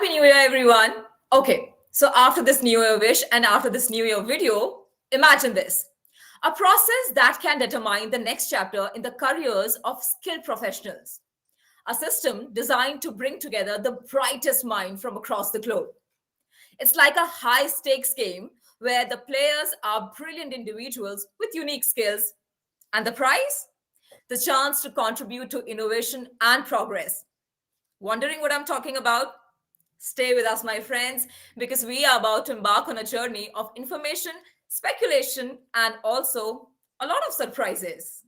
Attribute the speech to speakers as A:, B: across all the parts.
A: Happy New Year, everyone. Okay, so after this New Year wish and after this New Year video, imagine this. A process that can determine the next chapter in the careers of skilled professionals. A system designed to bring together the brightest mind from across the globe. It's like a high stakes game where the players are brilliant individuals with unique skills. And the prize? The chance to contribute to innovation and progress. Wondering what I'm talking about? Stay with us, my friends, because we are about to embark on a journey of information, speculation, and also a lot of surprises.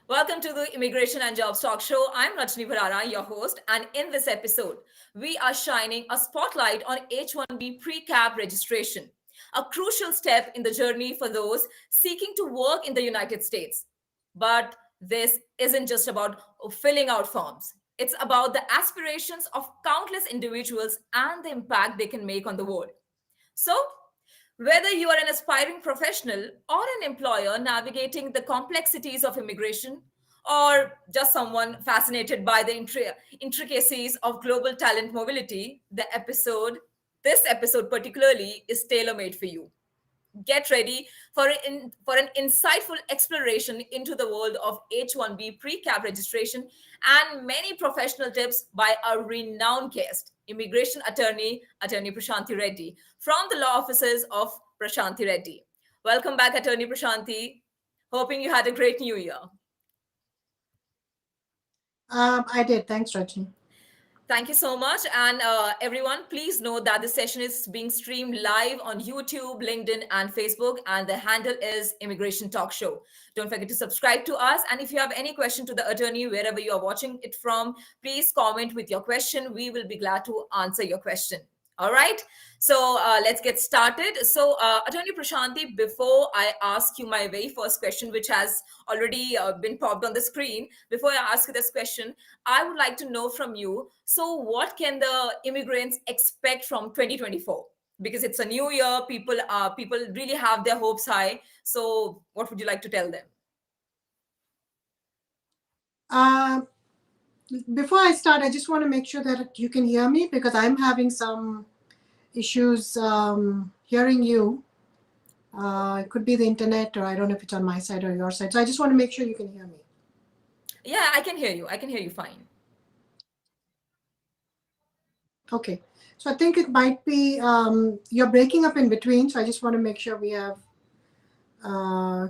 A: Welcome to the Immigration and Jobs Talk Show. I'm Rajni Bharara, your host, and in this episode, we are shining a spotlight on H-1B pre-cap registration, a crucial step in the journey for those seeking to work in the United States. But this isn't just about filling out forms. It's about the aspirations of countless individuals and the impact they can make on the world. So, whether you are an aspiring professional or an employer navigating the complexities of immigration, or just someone fascinated by the intricacies of global talent mobility, this episode particularly, is tailor made for you. Get ready for an insightful exploration into the world of H-1B pre-cap registration and many professional tips by a renowned guest, immigration attorney Prashanthi Reddy, from the law offices of Prashanthi Reddy. Welcome back, Attorney Prashanthi. Hoping you had a great New Year.
B: I did. Thanks, Rajni.
A: Thank you so much. And everyone, please note that this session is being streamed live on YouTube, LinkedIn, and Facebook. And the handle is Immigration Talk Show. Don't forget to subscribe to us. And if you have any question to the attorney, wherever you are watching it from, please comment with your question. We will be glad to answer your question. All right. So let's get started. So Attorney Prashanthi, before I ask you my very first question, which has already been popped on the screen, before I ask you this question, I would like to know from you, so what can the immigrants expect from 2024? Because it's a new year, people really have their hopes high. So what would you like to tell them?
B: Before I start, I just want to make sure that you can hear me because I'm having some issues hearing you. It could be the internet, or I don't know if it's on my side or your side. So I just want to make sure you can hear me.
A: Yeah, I can hear you. I can hear you fine.
B: Okay. So I think it might be you're breaking up in between. So I just want to make sure we have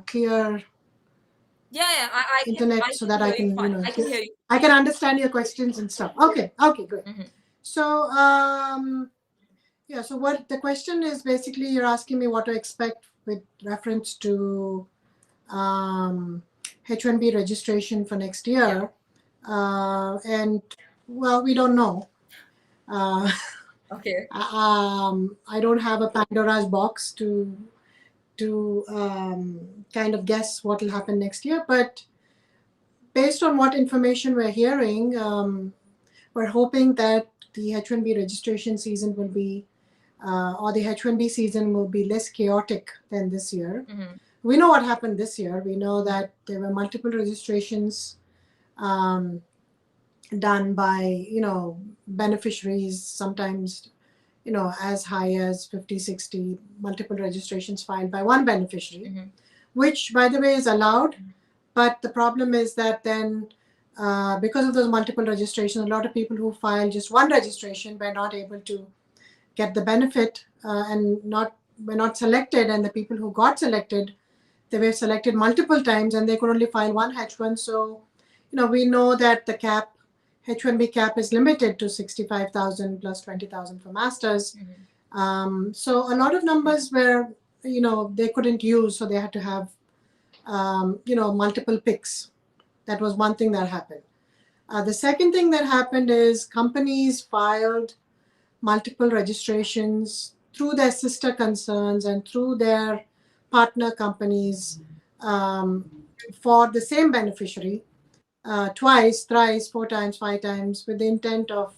B: clear internet so that I can
A: hear you.
B: I can understand your questions and stuff. Okay, good.
A: Mm-hmm.
B: So so what the question is, basically you're asking me what to expect with reference to H-1B registration for next year. And well, we don't know.
A: Okay.
B: I don't have a Pandora's box to kind of guess what will happen next year, but based on what information we're hearing, we're hoping that the H-1B registration season will be, or the H-1B season will be less chaotic than this year.
A: Mm-hmm.
B: We know what happened this year. We know that there were multiple registrations done by, beneficiaries, sometimes, as high as 50, 60, multiple registrations filed by one beneficiary,
A: Mm-hmm.
B: which, by the way, is allowed. But the problem is that then, because of those multiple registrations, a lot of people who filed just one registration were not able to get the benefit and were not selected. And the people who got selected, they were selected multiple times and they could only file one H-1. So, we know that the cap, H-1B cap, is limited to 65,000 plus 20,000 for masters.
A: Mm-hmm.
B: So a lot of numbers were, they couldn't use, so they had to have, multiple picks. That was one thing that happened. The second thing that happened is companies filed multiple registrations through their sister concerns and through their partner companies for the same beneficiary twice, thrice, 4 times, 5 times, with the intent of,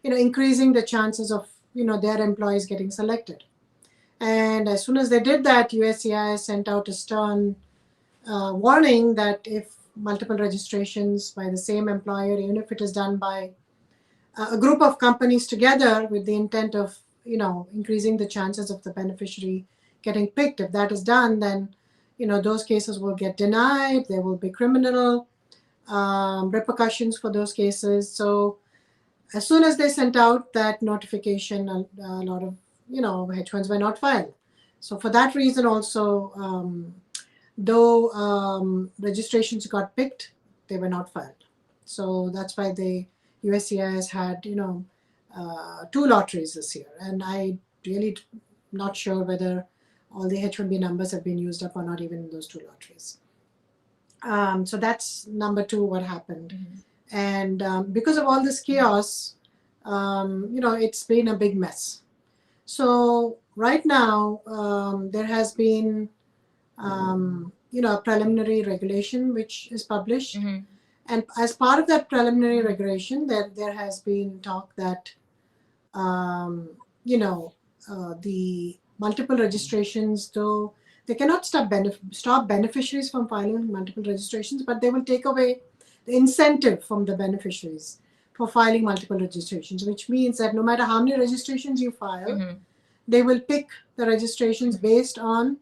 B: increasing the chances of, their employees getting selected. And as soon as they did that, USCIS sent out a stern warning that if multiple registrations by the same employer, even if it is done by a group of companies together with the intent of, increasing the chances of the beneficiary getting picked, if that is done, then, those cases will get denied. There will be criminal repercussions for those cases. So as soon as they sent out that notification, a lot of, H1s were not filed. So for that reason also, though registrations got picked, they were not filed. So that's why the USCIS had, 2 lotteries this year. And I really not sure whether all the H-1B numbers have been used up or not, even in those 2 lotteries. So that's number 2, what happened.
A: Mm-hmm.
B: And because of all this chaos, it's been a big mess. So right now, there has been, a preliminary regulation which is published.
A: Mm-hmm.
B: And as part of that preliminary regulation, there has been talk that, the multiple registrations, though they cannot stop beneficiaries from filing multiple registrations, but they will take away the incentive from the beneficiaries for filing multiple registrations, which means that no matter how many registrations you file,
A: Mm-hmm.
B: they will pick the registrations based on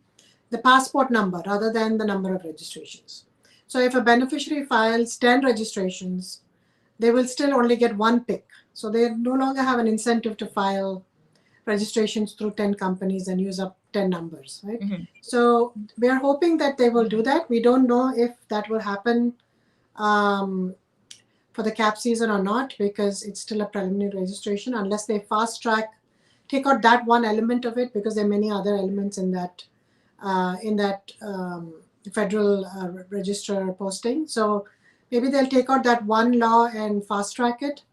B: the passport number rather than the number of registrations. So if a beneficiary files 10 registrations, they will still only get 1 pick. So they no longer have an incentive to file registrations through 10 companies and use up 10 numbers, right?
A: Mm-hmm.
B: So we are hoping that they will do that. We don't know if that will happen for the cap season or not, because it's still a preliminary registration, unless they fast track, take out that one element of it, because there are many other elements in that federal register posting. So maybe they'll take out that one law and fast track it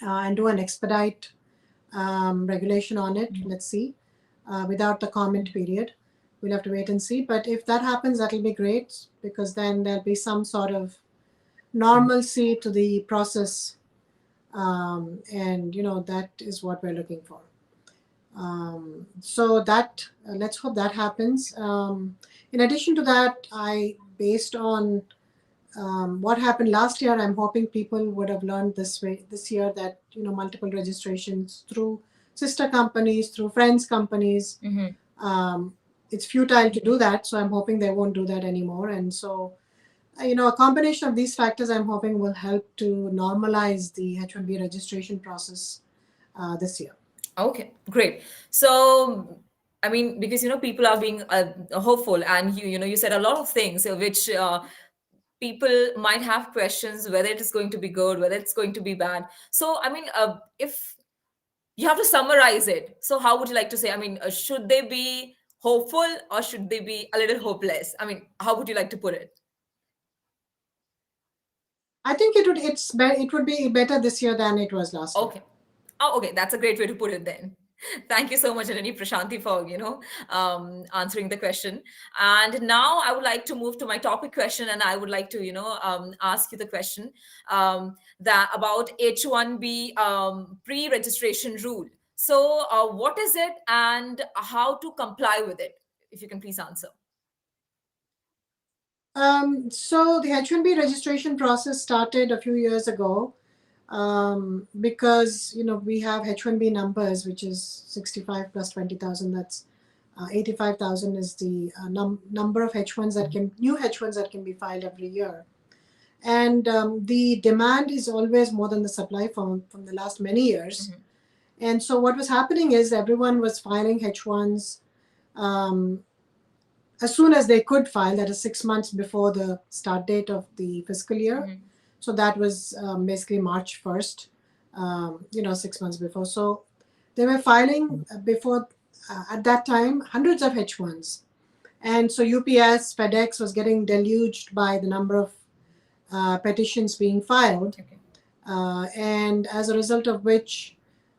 B: and do an expedite regulation on it. Let's see, without the comment period. We'll have to wait and see. But if that happens, that'll be great, because then there'll be some sort of normalcy to the process. And, that is what we're looking for. So that let's hope that happens. In addition to that, based on what happened last year, I'm hoping people would have learned this year that, multiple registrations through sister companies, through friends companies,
A: Mm-hmm.
B: It's futile to do that. So I'm hoping they won't do that anymore. And so, a combination of these factors, I'm hoping, will help to normalize the H-1B registration process this year.
A: Okay, great. So, I mean, because people are being hopeful, and you said a lot of things which people might have questions whether it is going to be good, whether it's going to be bad. So, I mean, if you have to summarize it, so how would you like to say? I mean, should they be hopeful or should they be a little hopeless? I mean, how would you like to put it?
B: I think it would be better this year than it was last year.
A: Okay. Oh, okay. That's a great way to put it then. Thank you so much, Anani Prashanti, for answering the question. And now I would like to move to my topic question, and I would like to ask you the question that about H-1B pre-registration rule. So, what is it, and how to comply with it? If you can please answer.
B: So the H-1B registration process started a few years ago, because we have H-1B numbers, which is 65 plus 20,000. That's 85,000 is the number of H1s new H1s that can be filed every year. And the demand is always more than the supply from the last many years.
A: Mm-hmm.
B: And so what was happening is everyone was filing H1s as soon as they could file, that is 6 months before the start date of the fiscal year.
A: Mm-hmm.
B: So that was basically March 1st, 6 months before. So they were filing before, at that time, hundreds of H1s. And so UPS, FedEx was getting deluged by the number of petitions being filed.
A: Okay.
B: And as a result of which,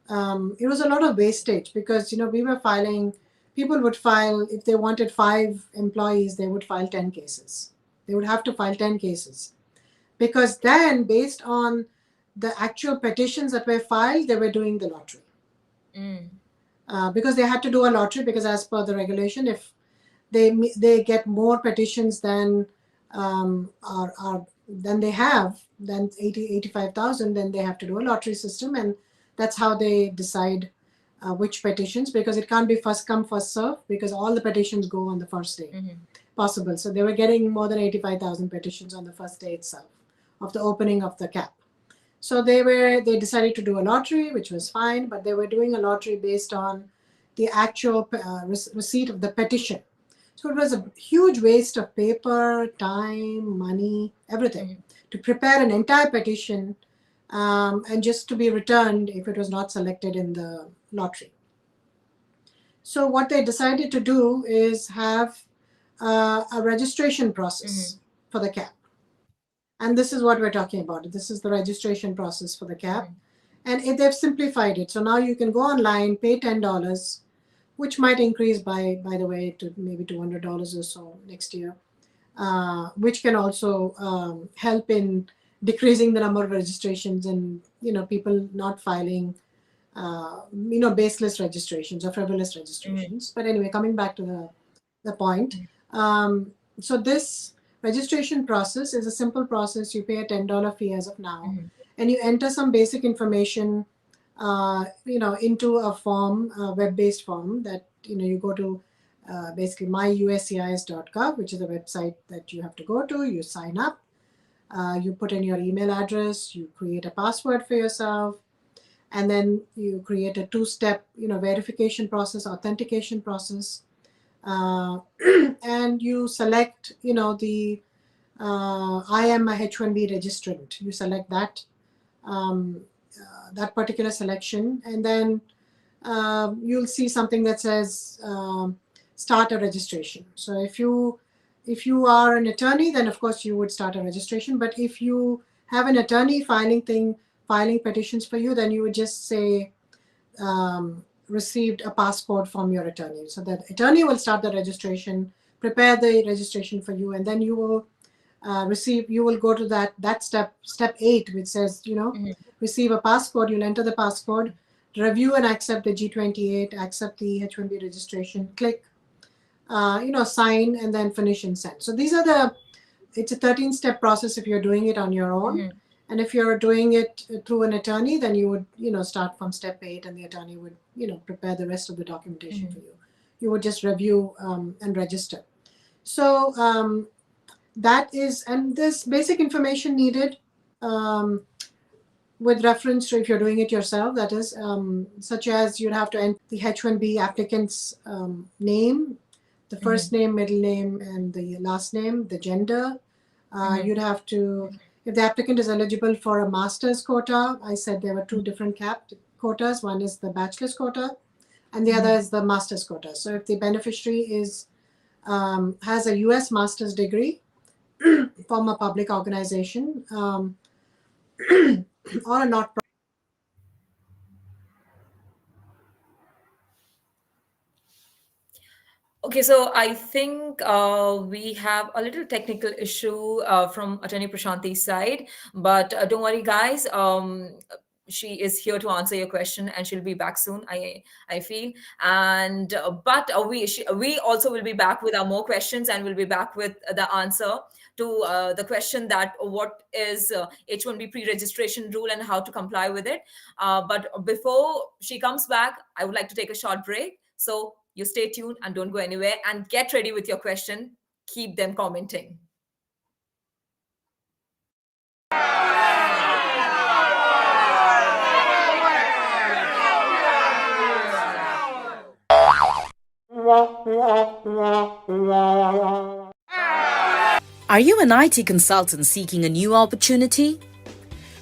B: it was a lot of wastage, because, we were filing, people would file, if they wanted 5 employees, they would file 10 cases. They would have to file 10 cases. Because then, based on the actual petitions that were filed, they were doing the lottery.
A: Mm.
B: because they had to do a lottery, because as per the regulation, if they get more petitions than than they have, than 85,000, then they have to do a lottery system, and that's how they decide which petitions, because it can't be first come first serve, because all the petitions go on the first day possible. So they were getting more than 85,000 petitions on the first day itself of the opening of the cap. So they decided to do a lottery, which was fine, but they were doing a lottery based on the actual receipt of the petition. So it was a huge waste of paper, time, money, everything to prepare an entire petition, and just to be returned if it was not selected in the lottery. So what they decided to do is have a registration process for the cap. And this is what we're talking about. This is the registration process for the cap. And they've simplified it. So now you can go online, pay $10, which might increase by the way, to maybe $200 or so next year, which can also help in decreasing the number of registrations and, people not filing, baseless registrations or frivolous registrations. But anyway, coming back to the point. So this registration process is a simple process. You pay a $10 fee as of now, and you enter some basic information, into a form, a web-based form that, you go to basically myuscis.gov, which is a website that you have to go to. You sign up, you put in your email address, you create a password for yourself, and then you create a two-step, verification process, authentication process. And you select, the I am a H-1B registrant. You select that that particular selection, and then you'll see something that says start a registration. So if you are an attorney, then of course you would start a registration. But if you have an attorney filing petitions for you, then you would just say received a passport from your attorney. So that attorney will start the registration, prepare the registration for you, and then you will you will go to that step 8, which says, receive a passport. You'll enter the passport, review and accept the G28, accept the H-1B registration, click, sign, and then finish and send. So it's a 13-step process if you're doing it on your own. And if you're doing it through an attorney, then you would, start from step 8, and the attorney would, prepare the rest of the documentation for you. You would just review and register. So that is, and this basic information needed with reference to if you're doing it yourself, that is, such as you'd have to enter the H-1B applicant's name, the first name, middle name, and the last name, the gender. You'd have to, if the applicant is eligible for a master's quota, I said there were 2 different quotas. One is the bachelor's quota, and the other is the master's quota. So if the beneficiary has a U.S. master's degree from a public organization or a not.
A: Okay, so I think we have a little technical issue from Attorney Prashanti's side, but don't worry, guys. She is here to answer your question, and she'll be back soon, I feel. And but we also will be back with our more questions, and we'll be back with the answer to the question that what is H-1B pre-registration rule and how to comply with it. But before she comes back, I would like to take a short break. So you stay tuned and don't go anywhere, and get ready with your question. Keep them commenting.
C: Are you an IT consultant seeking a new opportunity?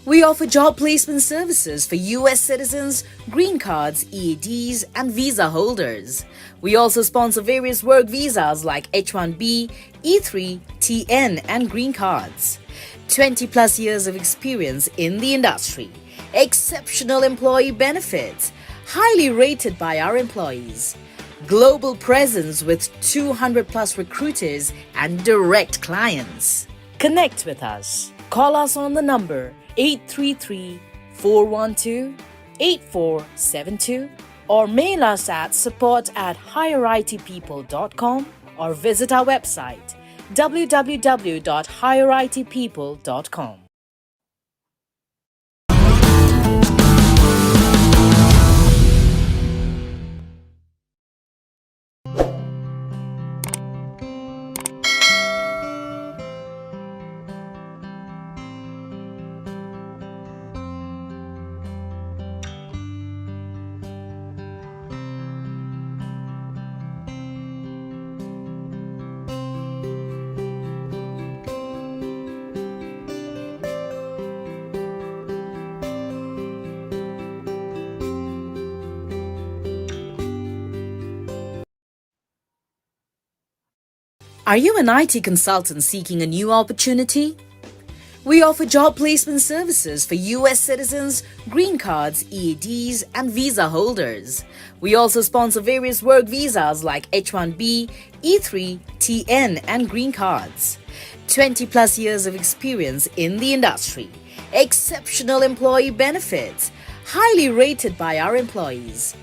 C: We offer job placement services for US citizens, green cards, EADs, and visa holders. We also sponsor various work visas like H-1B, E3, TN, and green cards. 20 plus years of experience in the industry. Exceptional employee benefits. Highly rated by our employees. Global presence with 200 plus recruiters and direct clients. Connect with us. Call us on the number 833-412-8472 or mail us at support@higheritpeople.com or visit our website www.higheritpeople.com. Are you an IT consultant seeking a new opportunity? We offer job placement services for US citizens, green cards, EADs, and visa holders. We also sponsor various work visas like H-1B, E3, TN, and green cards. 20 plus years of experience in the industry, exceptional employee benefits, highly rated by our employees,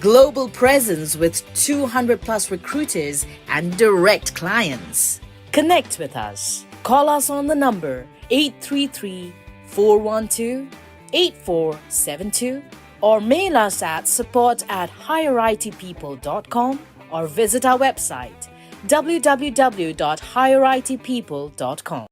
C: global presence with 200 plus recruiters and direct clients. Connect with us. Call us on the number 833-412-8472 or mail us at support@higheritpeople.com or visit our website www.higheritpeople.com.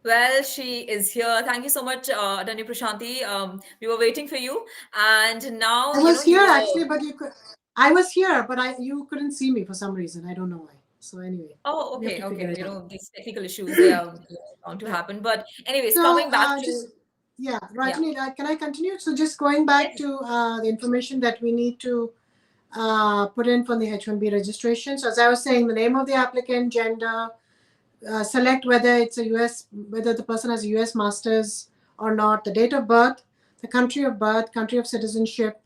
A: Well, she is here. Thank you so much, Attorney Prashanti. We were waiting for you, and now
B: I was
A: you
B: here
A: were.
B: actually, but I was here, but you couldn't see me for some reason. I don't know why. So anyway,
A: Oh,
B: we have
A: okay,
B: to figure
A: okay.
B: it out.
A: These technical issues, they are bound to
B: Yeah.
A: happen. But anyways,
B: So
A: coming back to
B: just yeah,
A: yeah.
B: Rajni, can I continue? So just going back
A: Yes.
B: to the information that we need to put in for the H-1B registration. So as I was saying, the name of the applicant, gender, select whether it's whether the person has a US master's or not, the date of birth, the country of birth, country of citizenship,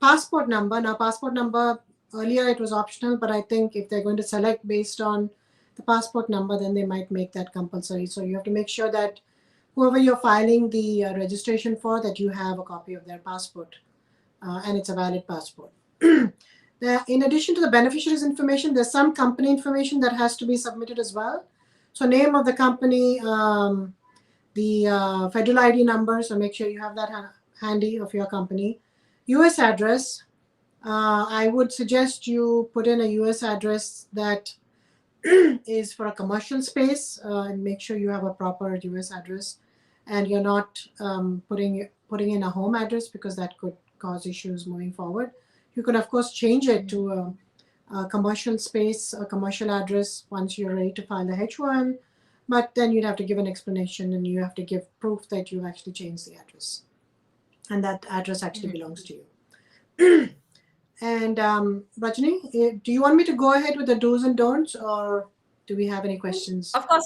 B: passport number. Now, passport number, earlier it was optional, but I think if they're going to select based on the passport number, then they might make that compulsory. So you have to make sure that whoever you're filing the registration for, that you have a copy of their passport and it's a valid passport. In addition to the beneficiary's information, there's some company information that has to be submitted as well. So name of the company, the federal ID number, so make sure you have that handy of your company. US address, I would suggest you put in a US address that is for a commercial space and make sure you have a proper US address and you're not putting in a home address because that could cause issues moving forward. You could of course change it to a commercial space, a commercial address once you're ready to file the H1, but then you'd have to give an explanation and you have to give proof that you've actually changed the address and that address actually belongs to you. And Rajni, do you want me to go ahead with the do's and don'ts or do we have any questions?
A: Of course,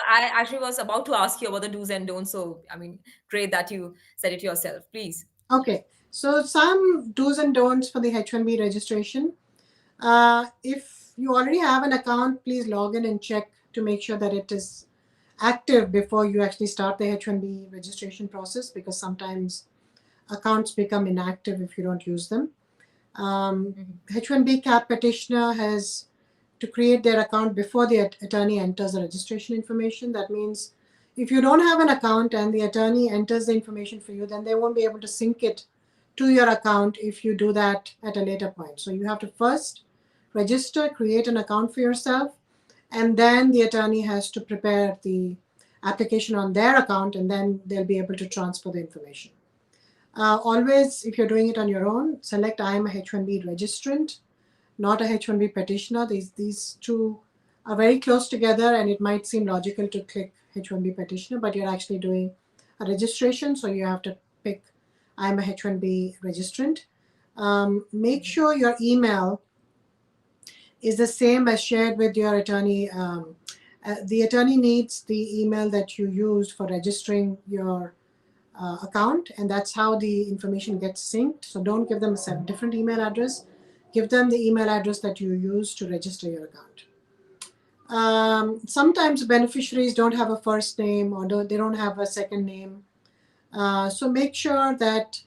A: I actually was about to ask you about the do's and don'ts. So, I mean, great that you said it yourself. Please.
B: Okay, so some do's and don'ts for the H-1B registration. If you already have an account, please log in and check to make sure that it is active before you actually start the H-1B registration process, because sometimes accounts become inactive if you don't use them. H-1B CAP petitioner has to create their account before the attorney enters the registration information. That means if you don't have an account and the attorney enters the information for you, then they won't be able to sync it to your account if you do that at a later point. So you have to first register, create an account for yourself, and then the attorney has to prepare the application on their account, and then they'll be able to transfer the information. Always, if you're doing it on your own, select I am a H-1B registrant, not a H-1B petitioner. These two are very close together, and it might seem logical to click H-1B petitioner, but you're actually doing a registration, so you have to pick I am a H-1B registrant. Make sure your email is the same as shared with your attorney. The attorney needs the email that you used for registering your account, and that's how the information gets synced. So don't give them a different email address. Give them the email address that you use to register your account. Sometimes beneficiaries don't have a first name, or they don't have a second name. So make sure that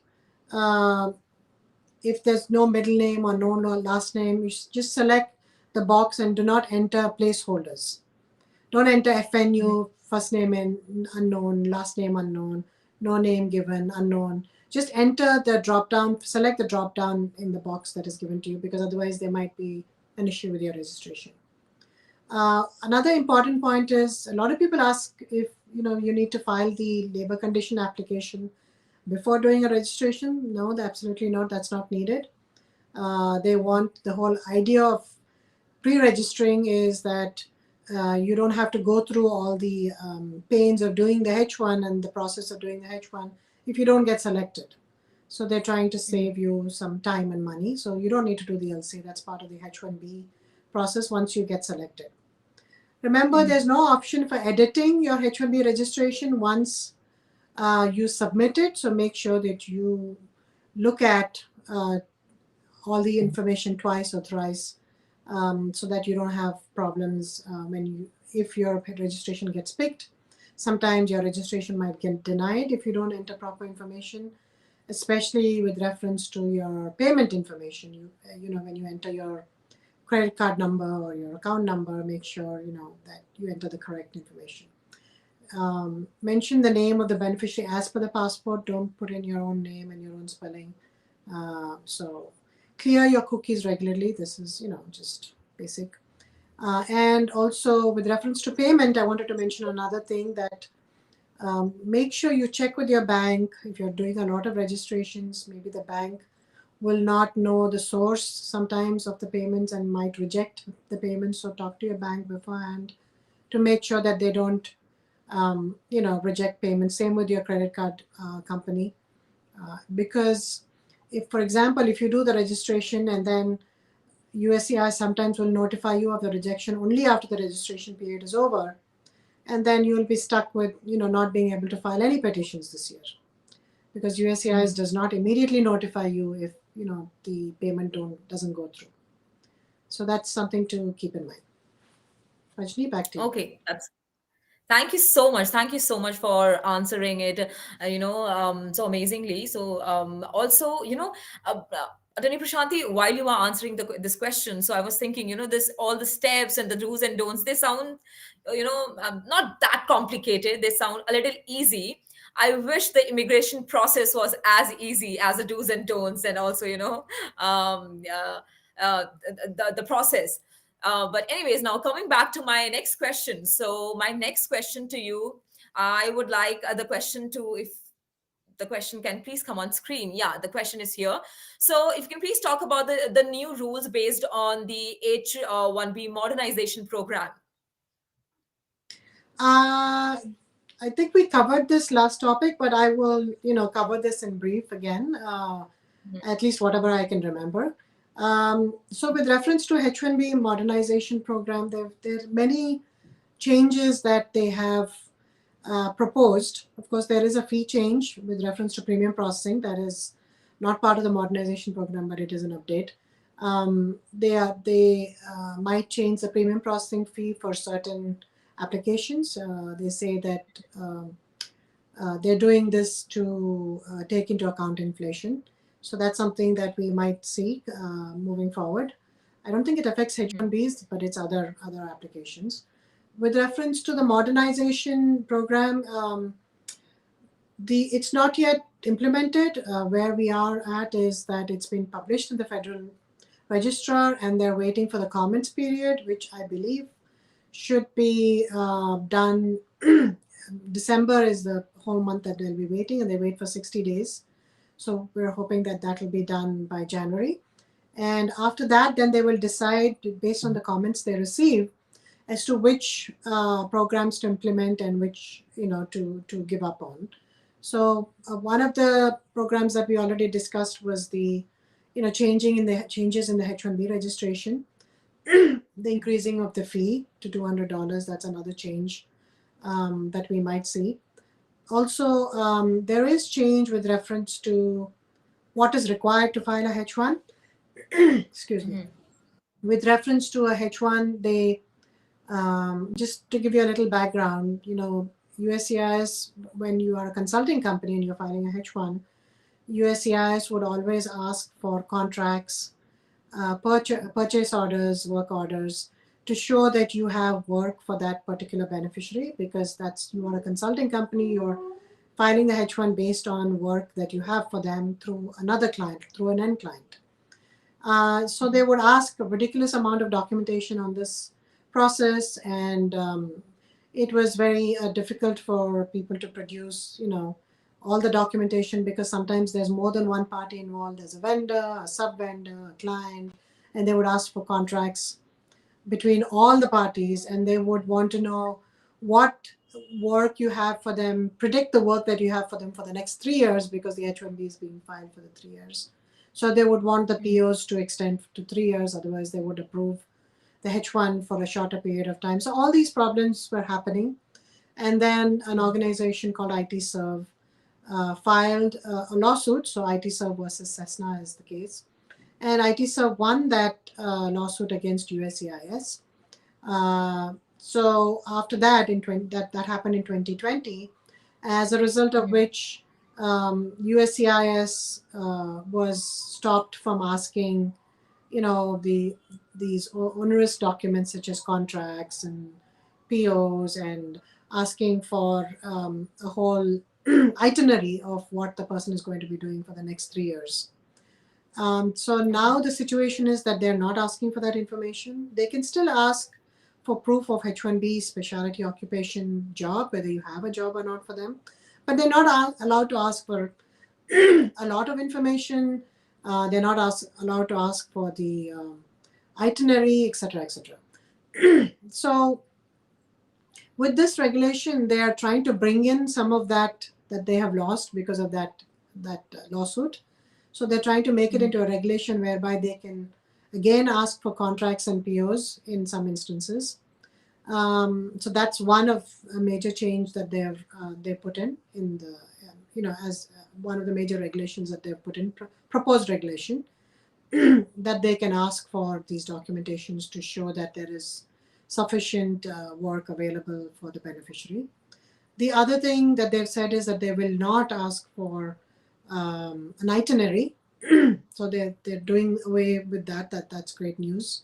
B: if there's no middle name or no last name, you just select the box and do not enter placeholders. Don't enter FNU, first name unknown, last name unknown, no name given, unknown. Just enter the drop down, select the drop down in the box that is given to you, because otherwise there might be an issue with your registration. Another important point is, a lot of people ask if you need to file the labor condition application before doing a registration. No, absolutely not. That's not needed. They want, the whole idea of pre-registering is that you don't have to go through all the pains of doing the H1 and the process of doing the H1 if you don't get selected. So they're trying to save you some time and money. So you don't need to do the LC. That's part of the H1B process once you get selected. Remember, there's no option for editing your H1B registration once you submit it. So make sure that you look at all the information twice or thrice, so that you don't have problems if your registration gets picked. Sometimes your registration might get denied if you don't enter proper information, especially with reference to your payment information. When you enter your credit card number or your account number, make sure that you enter the correct information. Mention the name of the beneficiary as per the passport. Don't put in your own name and your own spelling. So clear your cookies regularly. This is just basic. And also with reference to payment, I wanted to mention another thing, that make sure you check with your bank. If you're doing a lot of registrations, maybe the bank will not know the source sometimes of the payments and might reject the payments. So talk to your bank beforehand to make sure that they don't reject payments. Same with your credit card company, because if, for example, if you do the registration and then USCIS sometimes will notify you of the rejection only after the registration period is over, and then you'll be stuck with not being able to file any petitions this year, because USCIS does not immediately notify you if the payment doesn't go through. So that's something to keep in mind. Rajni, back to you.
A: Okay, thank you so much. Thank you so much for answering it, so amazingly. So, also, Attorney Prashanti, while you were answering this question, so I was thinking, all the steps and the do's and don'ts, they sound, not that complicated. They sound a little easy. I wish the immigration process was as easy as the do's and don'ts, and also, the process. But anyways, now coming back to my next question. So my next question to you, I would like the question to, if the question can please come on screen. Yeah, the question is here. So if you can please talk about the new rules based on the H-1B modernization program.
B: I think we covered this last topic, but I will, cover this in brief again, at least whatever I can remember. So with reference to H-1B modernization program, there are many changes that they have proposed. Of course, there is a fee change with reference to premium processing that is not part of the modernization program, but it is an update. They might change the premium processing fee for certain applications. They say that they're doing this to take into account inflation. So that's something that we might see moving forward. I don't think it affects H-1Bs, but it's other applications. With reference to the modernization program, It's not yet implemented. Where we are at is that it's been published in the Federal Registrar, and they're waiting for the comments period, which I believe should be done. December is the whole month that they'll be waiting, and they wait for 60 days. So we're hoping that that will be done by January. And after that, then they will decide based on the comments they receive as to which programs to implement and which, to give up on. So one of the programs that we already discussed was the, changes in the H-1B registration, the increasing of the fee to $200. That's another change that we might see. Also, there is change with reference to what is required to file a H-1. Excuse me. With reference to a H-1, they just to give you a little background, USCIS, when you are a consulting company and you're filing a H-1, USCIS would always ask for contracts, purchase orders, work orders, to show that you have work for that particular beneficiary, because you are a consulting company, you're filing the H-1 based on work that you have for them through another client, through an end client. So they would ask a ridiculous amount of documentation on this process, and it was very difficult for people to produce, all the documentation, because sometimes there's more than one party involved. There's a vendor, a sub-vendor, a client, and they would ask for contracts between all the parties, and they would want to know what work you have for them, predict the work that you have for them for the next 3 years, because the H-1B is being filed for the 3 years. So they would want the POs to extend to 3 years, otherwise they would approve the H-1 for a shorter period of time. So all these problems were happening. And then an organization called IT-Serve filed a lawsuit. So IT-Serve versus Cessna is the case. And IT-Serve won that lawsuit against USCIS. So after that, that happened in 2020, as a result of which USCIS was stopped from asking, these onerous documents such as contracts and POs, and asking for a whole itinerary of what the person is going to be doing for the next 3 years. So now the situation is that they're not asking for that information. They can still ask for proof of H-1B specialty occupation job, whether you have a job or not for them, but they're not allowed to ask for a lot of information. They're not allowed to ask for the itinerary, etc., etc. So with this regulation, they are trying to bring in some of that they have lost because of that lawsuit. So they're trying to make it into a regulation whereby they can again ask for contracts and POs in some instances. So that's one of a major change that they put in the as one of the major regulations that they've put in, proposed regulation, that they can ask for these documentations to show that there is sufficient work available for the beneficiary. The other thing that they've said is that they will not ask for an itinerary. So they're doing away with that. That's great news.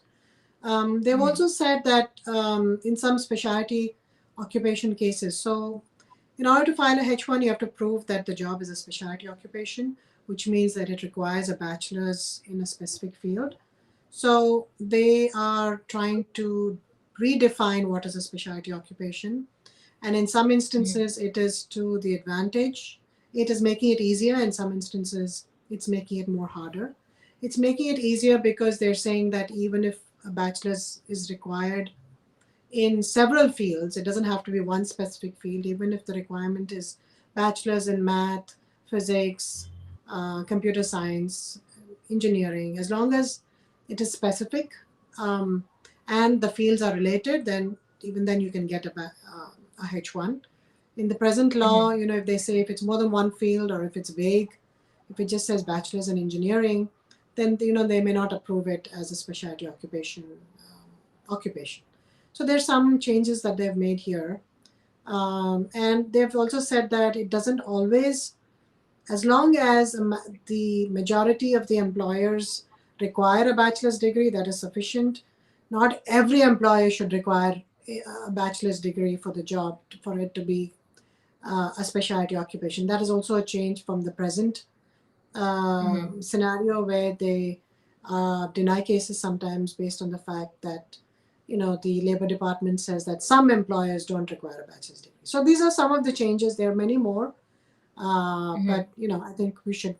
B: They've also said that in some specialty occupation cases, so in order to file a H-1, you have to prove that the job is a specialty occupation, which means that it requires a bachelor's in a specific field. So they are trying to redefine what is a specialty occupation. And in some instances, it is to the advantage. It is making it easier. In some instances, it's making it more harder. It's making it easier because they're saying that even if a bachelor's is required in several fields, it doesn't have to be one specific field, even if the requirement is bachelor's in math, physics, computer science, engineering, as long as it is specific and the fields are related, then even then you can get a H-1. In the present law, if they say if it's more than one field, or if it's vague, if it just says bachelor's in engineering, then they may not approve it as a specialty occupation. So there's some changes that they've made here. And they've also said that it doesn't always, as long as the majority of the employers require a bachelor's degree, that is sufficient. Not every employer should require a bachelor's degree for the job, for it to be a specialty occupation. That is also a change from the present scenario where they deny cases sometimes based on the fact that the Labor Department says that some employers don't require a bachelor's degree. So these are some of the changes. There are many more, but I think we should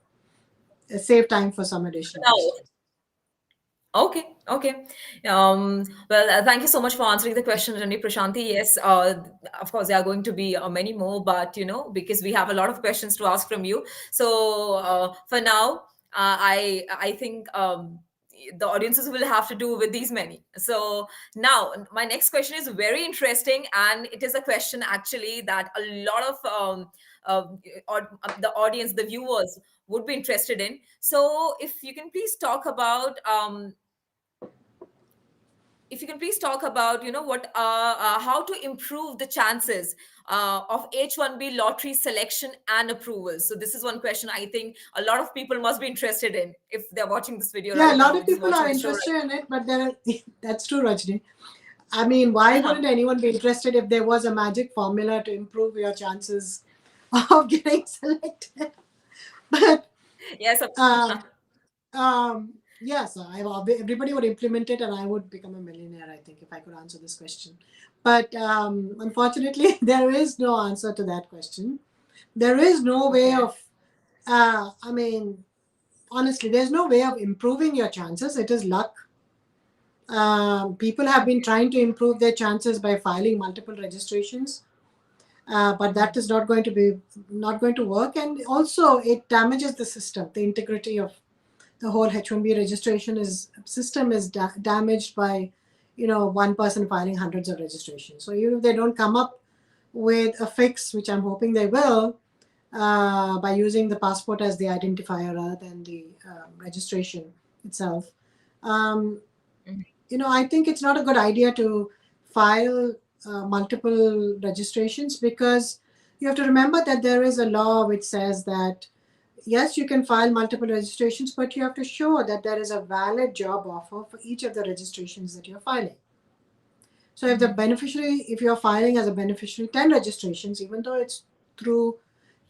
B: save time for some additional
A: Now,
B: questions.
A: okay. Well, thank you so much for answering the question, Rani Prashanti. Yes, of course, there are going to be many more, but because we have a lot of questions to ask from you. So for now, I think the audiences will have to do with these many. So now, my next question is very interesting, and it is a question actually that a lot of the audience, the viewers, would be interested in. So if you can please talk about what how to improve the chances of H-1B lottery selection and approval. So this is one question I think a lot of people must be interested in if they're watching this video
B: Yeah, a
A: right
B: lot
A: now,
B: of
A: just
B: people
A: watching
B: are
A: the show
B: interested
A: right
B: in it, but that's true, Rajni. I mean, why
A: now.
B: wouldn't anyone be interested if there was a magic formula to improve your chances of getting selected? But
A: Yes.
B: yes, everybody would implement it, and I would become a millionaire, I think, if I could answer this question. But unfortunately, there is no answer to that question. There is no way
A: Okay.
B: of, I mean, honestly, there's no way of improving your chances. It is luck. People have been trying to improve their chances by filing multiple registrations, but that is not going to work, and also it damages the system. The integrity of the whole H-1B registration system is damaged by one person filing hundreds of registrations. So even if they don't come up with a fix, which I'm hoping they will, by using the passport as the identifier rather than the registration itself. Um, I think it's not a good idea to file multiple registrations, because you have to remember that there is a law which says that yes, you can file multiple registrations, but you have to show that there is a valid job offer for each of the registrations that you're filing. So if you're filing as a beneficiary 10 registrations, even though it's through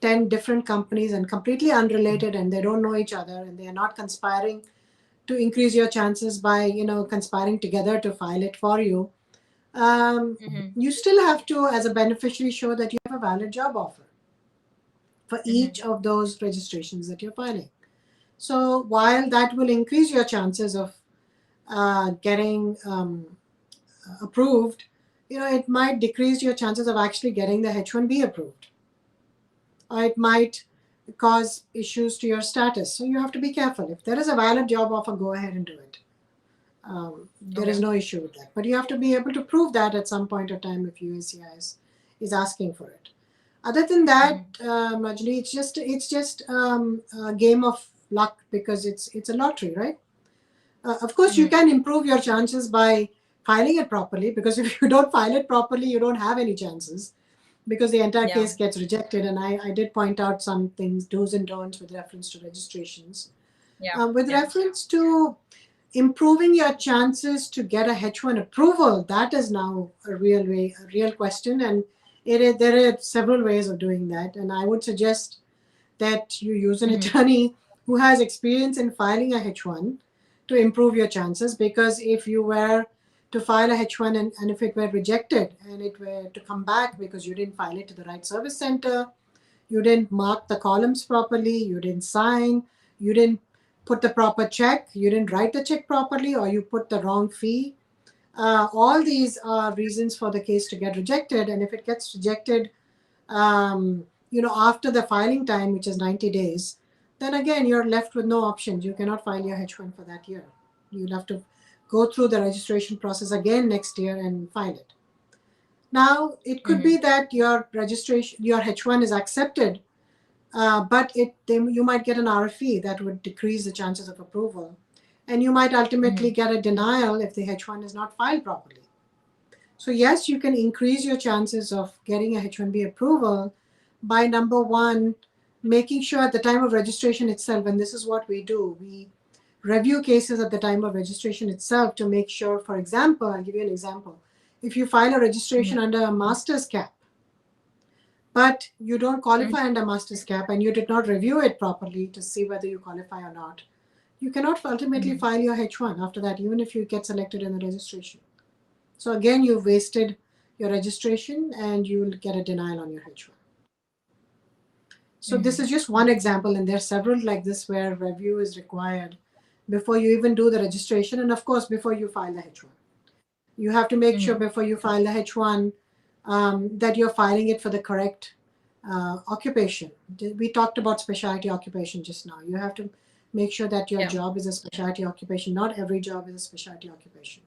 B: 10 different companies and completely unrelated and they don't know each other and they are not conspiring to increase your chances by conspiring together to file it for you, you still have to, as a beneficiary, show that you have a valid job offer for each of those registrations that you're filing. So while that will increase your chances of getting approved, it might decrease your chances of actually getting the H-1B approved, or it might cause issues to your status. So you have to be careful. If there is a valid job offer, go ahead and do it. There is no issue with that, but you have to be able to prove that at some point of time if USCIS is asking for it. Other than that, Rajni, it's just a game of luck, because it's a lottery, right? Of course, you can improve your chances by filing it properly, because if you don't file it properly, you don't have any chances, because the entire case gets rejected. And I did point out some things, do's and don'ts, with reference to registrations. With reference to improving your chances to get a H-1 approval, that is now a real question, and there are several ways of doing that. And I would suggest that you use an attorney who has experience in filing a H-1 to improve your chances, because if you were to file a H-1 and if it were rejected and it were to come back because you didn't file it to the right service center, you didn't mark the columns properly, you didn't sign, you didn't put the proper check, you didn't write the check properly, or you put the wrong fee. All these are reasons for the case to get rejected. And if it gets rejected, after the filing time, which is 90 days, then again, you're left with no options. You cannot file your H-1 for that year. You'll have to go through the registration process again next year and file it. Now, it could be that your H-1 is accepted, but you might get an RFE that would decrease the chances of approval. And you might ultimately get a denial if the H-1 is not filed properly. So yes, you can increase your chances of getting a H-1B approval by, number one, making sure at the time of registration itself, and this is what we do, we review cases at the time of registration itself to make sure, for example, I'll give you an example. If you file a registration under a master's cap, but you don't qualify under master's cap and you did not review it properly to see whether you qualify or not, you cannot ultimately file your H1 after that, even if you get selected in the registration. So again, you've wasted your registration and you will get a denial on your H1. So this is just one example, and there are several like this where review is required before you even do the registration, and of course before you file the H1. You have to make sure before you file the H1 that you're filing it for the correct occupation. We talked about specialty occupation just now. You have to make sure that your job is a specialty occupation. Not every job is a specialty occupation.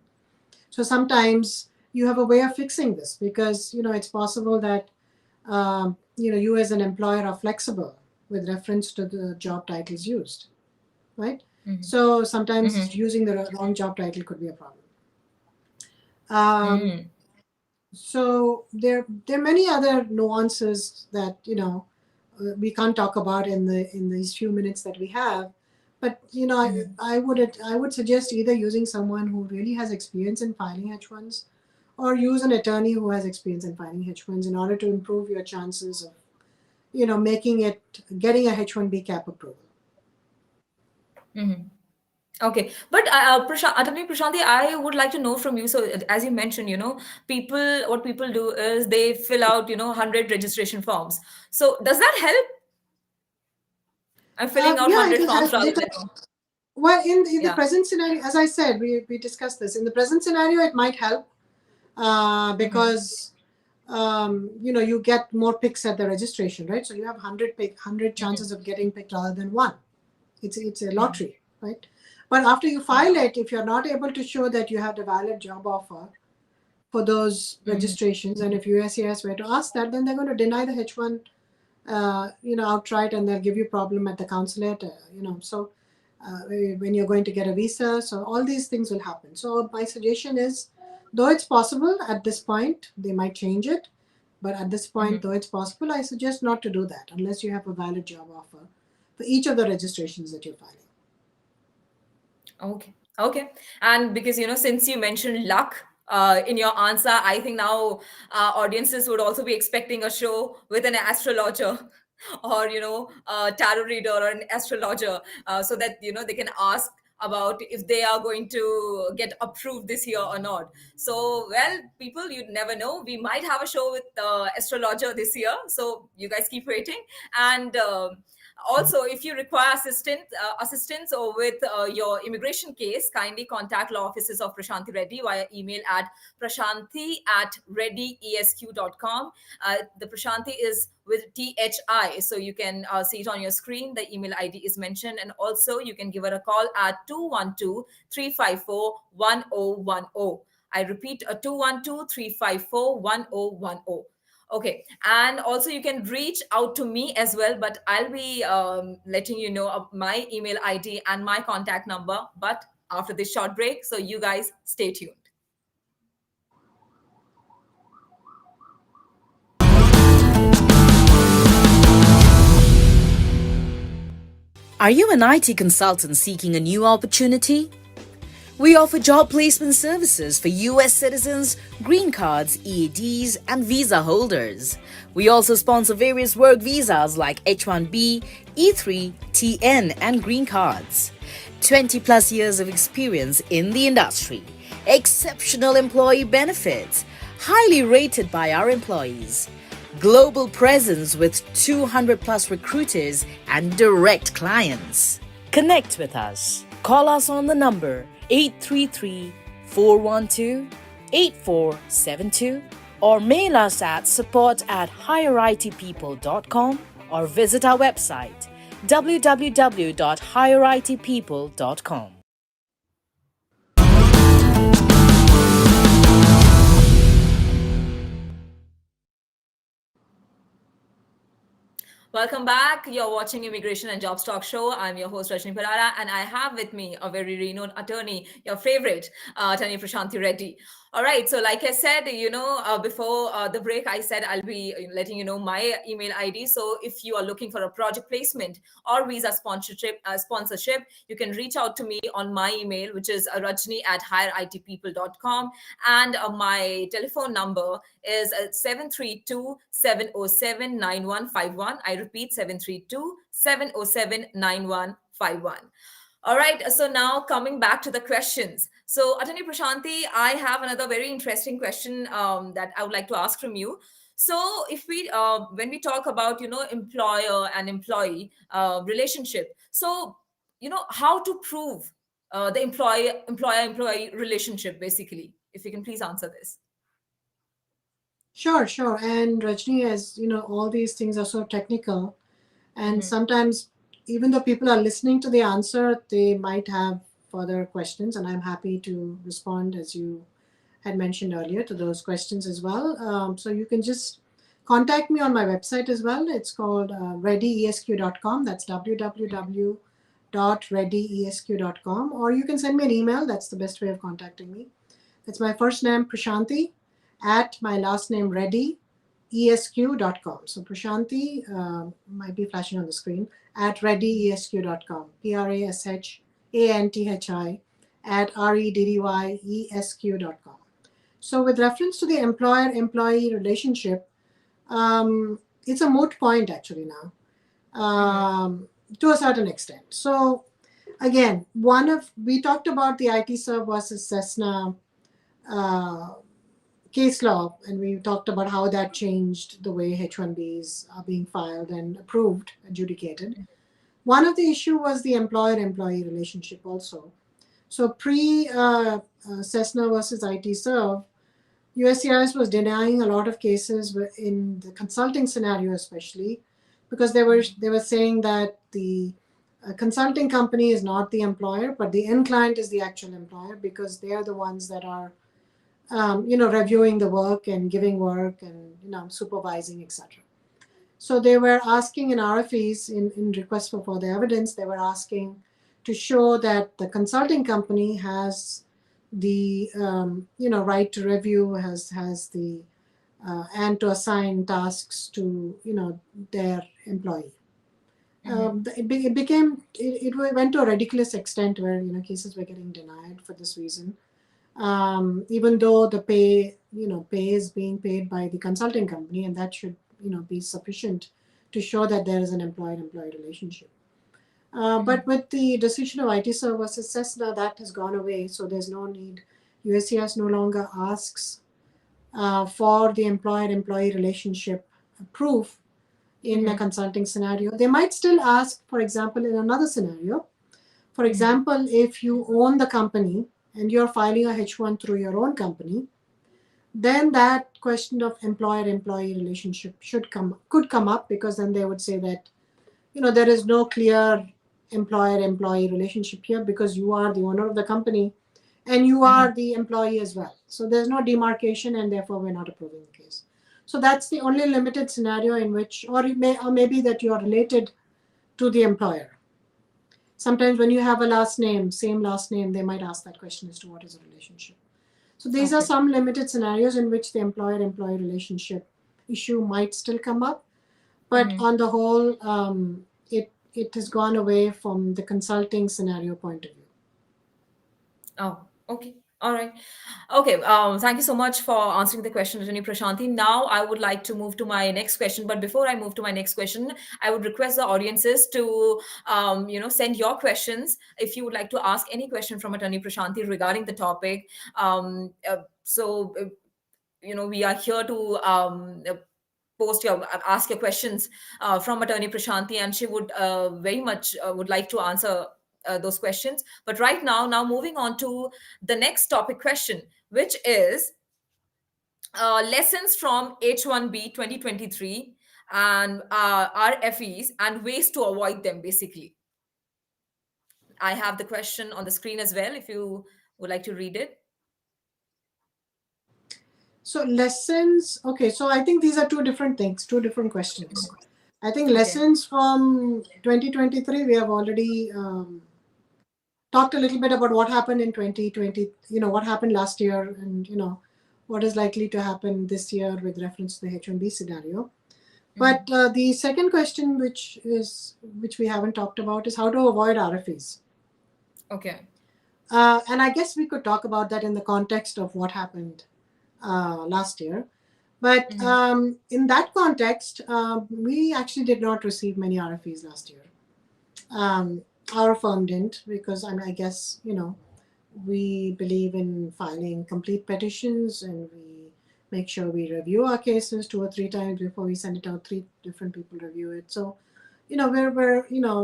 B: So sometimes you have a way of fixing this because, it's possible that, you as an employer are flexible with reference to the job titles used, right? So sometimes using the wrong job title could be a problem. So there are many other nuances that we can't talk about in these few minutes that we have. But I would suggest either using someone who really has experience in filing H1s, or use an attorney who has experience in filing H1s in order to improve your chances of getting a H1B cap approval.
A: Okay, but Attorney Prashanti, I would like to know from you. So, as you mentioned, what people do is they fill out, 100 registration forms. So, does that help? I'm filling out
B: Yeah,
A: 100
B: it will
A: forms
B: help
A: rather than.
B: Well, in the present scenario, as I said, we discussed this. In the present scenario, it might help because you get more picks at the registration, right? So you have 100 chances of getting picked rather than one. It's a lottery, right? But after you file it, if you're not able to show that you have the valid job offer for those registrations, and if USCIS were to ask that, then they're going to deny the H1, outright, and they'll give you problem at the consulate, So when you're going to get a visa, so all these things will happen. So my suggestion is, though it's possible at this point, they might change it, but at this point, though it's possible, I suggest not to do that unless you have a valid job offer for each of the registrations that you're filing.
A: Okay. And because, since you mentioned luck in your answer, I think now audiences would also be expecting a show with an astrologer or, a tarot reader or an astrologer so that, they can ask about if they are going to get approved this year or not. So, well, people, you never know. We might have a show with the astrologer this year. So you guys keep waiting. And also, if you require assistance or with your immigration case, kindly contact law offices of Prashanthi Reddy via email at prashanthi@reddyesq.com. The Prashanthi is with THI, so you can see it on your screen. The email ID is mentioned, and also you can give her a call at 212-354-1010. I repeat, 212-354-1010. Okay, and also you can reach out to me as well, but I'll be letting you know of my email ID and my contact number, but after this short break. So you guys stay tuned.
C: Are you an IT consultant seeking a new opportunity? We offer job placement services for US citizens, green cards, EADs, and visa holders. We also sponsor various work visas like H-1B, E3, TN, and green cards. 20 plus years of experience in the industry. Exceptional employee benefits. Highly rated by our employees. Global presence with 200 plus recruiters and direct clients. Connect with us. Call us on the number 833-412-8472 or mail us at support@higheritpeople.com or visit our website www.higheritpeople.com.
A: Welcome back. You're watching Immigration and Jobs Talk Show. I'm your host, Rajni Parara, and I have with me a very renowned attorney, your favorite, attorney Prashanti Reddy. All right. So, like I said, before the break, I said I'll be letting you know my email ID. So, if you are looking for a project placement or visa sponsorship, you can reach out to me on my email, which is rajni@higheritpeople.com. And my telephone number is 732-707-9151. I repeat, 732-707-9151. All right, so now coming back to the questions. So, Attorney Prashanti, I have another very interesting question that I would like to ask from you. So, if we, when we talk about, employer and employee relationship, so, how to prove the employer-employee relationship, basically, if you can please answer this.
B: Sure, sure. And Rajni, as you know, all these things are so technical, and sometimes even though people are listening to the answer, they might have further questions, and I'm happy to respond, as you had mentioned earlier, to those questions as well. So you can just contact me on my website as well. It's called readyesq.com. That's www.readyesq.com. Or you can send me an email. That's the best way of contacting me. It's my first name, Prashanti, at my last name, Reddy, esq.com. So Prashanti might be flashing on the screen at readyesq.com, PRASHANTHI at REDDYESQ.com. So with reference to the employer-employee relationship, it's a moot point actually now, to a certain extent. So again, we talked about the ITServe versus Cessna case law, and we talked about how that changed the way H-1Bs are being filed and approved, adjudicated. One of the issue was the employer-employee relationship also. So pre-Cessna versus ITServe, USCIS was denying a lot of cases in the consulting scenario, especially because they were saying that the consulting company is not the employer, but the end client is the actual employer because they are the ones that are reviewing the work and giving work and supervising, etc. So they were asking in RFEs, in request for further evidence, they were asking to show that the consulting company has the right to review, has the and to assign tasks to their employee. It went to a ridiculous extent where cases were getting denied for this reason. Even though the pay is being paid by the consulting company, and that should be sufficient to show that there is an employer-employee relationship. But with the decision of ITServe versus Cessna, that has gone away, so there's no need. USCIS no longer asks for the employer-employee relationship proof in a consulting scenario. They might still ask, for example, in another scenario. For example, if you own the company and you're filing a H-1 through your own company, then that question of employer-employee relationship could come up, because then they would say that there is no clear employer-employee relationship here because you are the owner of the company and you are the employee as well. So there's no demarcation, and therefore we're not approving the case. So that's the only limited scenario in which, or maybe that you are related to the employer. Sometimes when you have a last name, same last name, they might ask that question as to what is a relationship. So these are some limited scenarios in which the employer-employee relationship issue might still come up. But on the whole, it has gone away from the consulting scenario point of view.
A: Oh, okay. All right. Okay. Thank you so much for answering the question, Attorney Prashanti. Now I would like to move to my next question. But before I move to my next question, I would request the audiences to, send your questions if you would like to ask any question from Attorney Prashanti regarding the topic. We are here to ask your questions from Attorney Prashanti, and she would very much would like to answer those questions. But right now moving on to the next topic question, which is lessons from H-1B 2023 and RFEs and ways to avoid them, basically. I have the question on the screen as well, if you would like to read it.
B: So lessons, okay, so I think these are two different things, two different questions. I think
A: Okay.
B: lessons from 2023, we have already talked a little bit about what happened in 2020, what happened last year, and, what is likely to happen this year with reference to the H-1B scenario. But the second question, which we haven't talked about, is how to avoid RFEs.
A: Okay.
B: And I guess we could talk about that in the context of what happened last year. But in that context, we actually did not receive many RFEs last year. Our firm didn't, because I guess, we believe in filing complete petitions, and we make sure we review our cases 2 or 3 times before we send it out. 3 different people review it. So, we're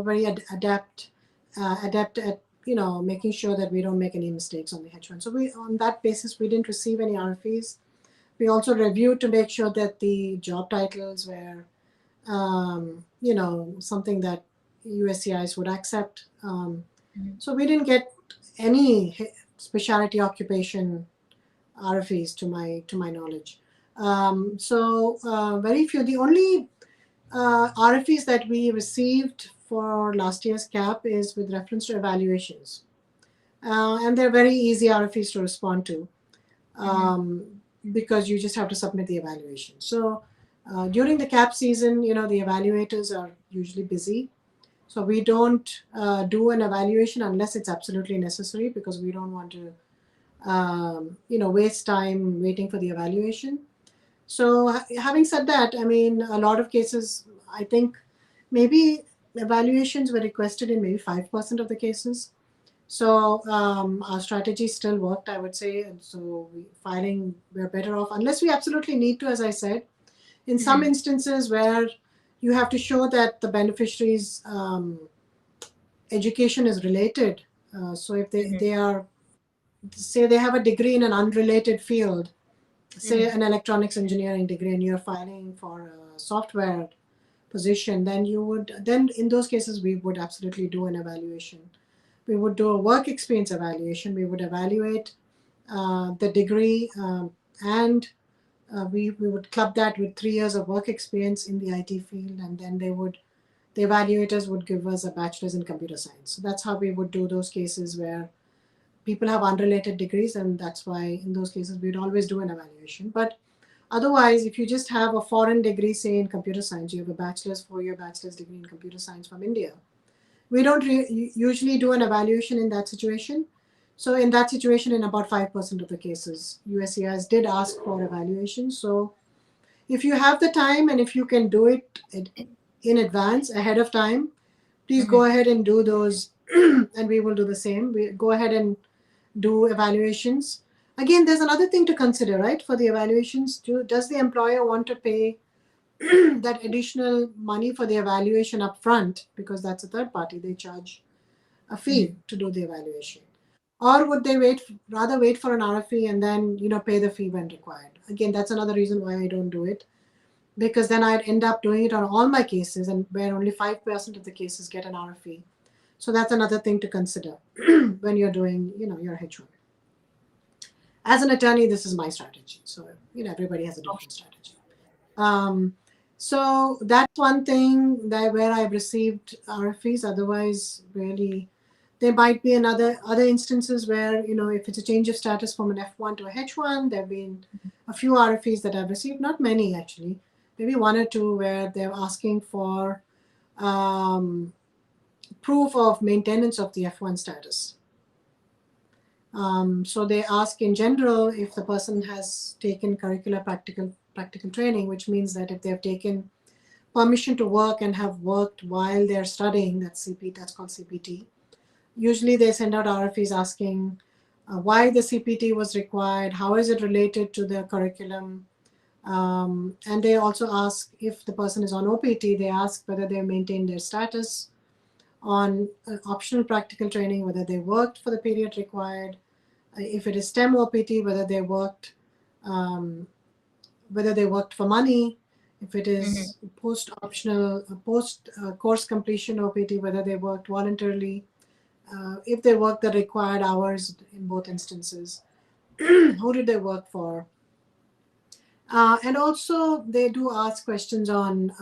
B: very adept at making sure that we don't make any mistakes on the H1. So on that basis, we didn't receive any RFEs. We also reviewed to make sure that the job titles were, something that USCIS would accept. So we didn't get any specialty occupation RFEs to my knowledge. So very few. The only RFEs that we received for last year's CAP is with reference to evaluations. And they're very easy RFEs to respond to, because you just have to submit the evaluation. So during the CAP season, the evaluators are usually busy. So we don't do an evaluation unless it's absolutely necessary, because we don't want to, waste time waiting for the evaluation. So having said that, a lot of cases, I think maybe evaluations were requested in maybe 5% of the cases. So our strategy still worked, I would say. And so we're better off, unless we absolutely need to, as I said. In some instances where you have to show that the beneficiary's education is related. So if they are, say they have a degree in an unrelated field, say an electronics engineering degree, and you're filing for a software position, then in those cases we would absolutely do an evaluation. We would do a work experience evaluation. We would evaluate the degree, and we would club that with 3 years of work experience in the IT field, and then the evaluators would give us a bachelor's in computer science. So that's how we would do those cases where people have unrelated degrees, and that's why in those cases we'd always do an evaluation. But otherwise, if you just have a foreign degree, say in computer science, you have a 4-year bachelor's degree in computer science from India, we don't usually do an evaluation in that situation. So in that situation, in about 5% of the cases, USCIS did ask for evaluation. So if you have the time, and if you can do it in advance, ahead of time, please go ahead and do those, and we will do the same. We go ahead and do evaluations. Again, there's another thing to consider, right? For the evaluations, does the employer want to pay that additional money for the evaluation up front, because that's a third party, they charge a fee to do the evaluation? Or would they rather wait for an RFE and then pay the fee when required? Again, that's another reason why I don't do it, because then I'd end up doing it on all my cases, and where only 5% of the cases get an RFE. So that's another thing to consider when you're doing your H1. As an attorney, this is my strategy. So everybody has a different strategy. So that's one thing where I've received RFEs. Otherwise, really, there might be other instances where, if it's a change of status from an F1 to a H1, there have been a few RFEs that I've received, not many actually, maybe 1 or 2, where they're asking for proof of maintenance of the F1 status. So they ask in general if the person has taken curricular practical training, which means that if they've taken permission to work and have worked while they're studying, that's called CPT. Usually they send out RFEs asking why the CPT was required, how is it related to the curriculum, and they also ask, if the person is on OPT, they ask whether they maintain their status on optional practical training, whether they worked for the period required. If it is STEM OPT, whether they worked for money. If it is post-optional, post-course completion OPT, whether they worked voluntarily. If they worked the required hours in both instances, who did they work for? And also they do ask questions on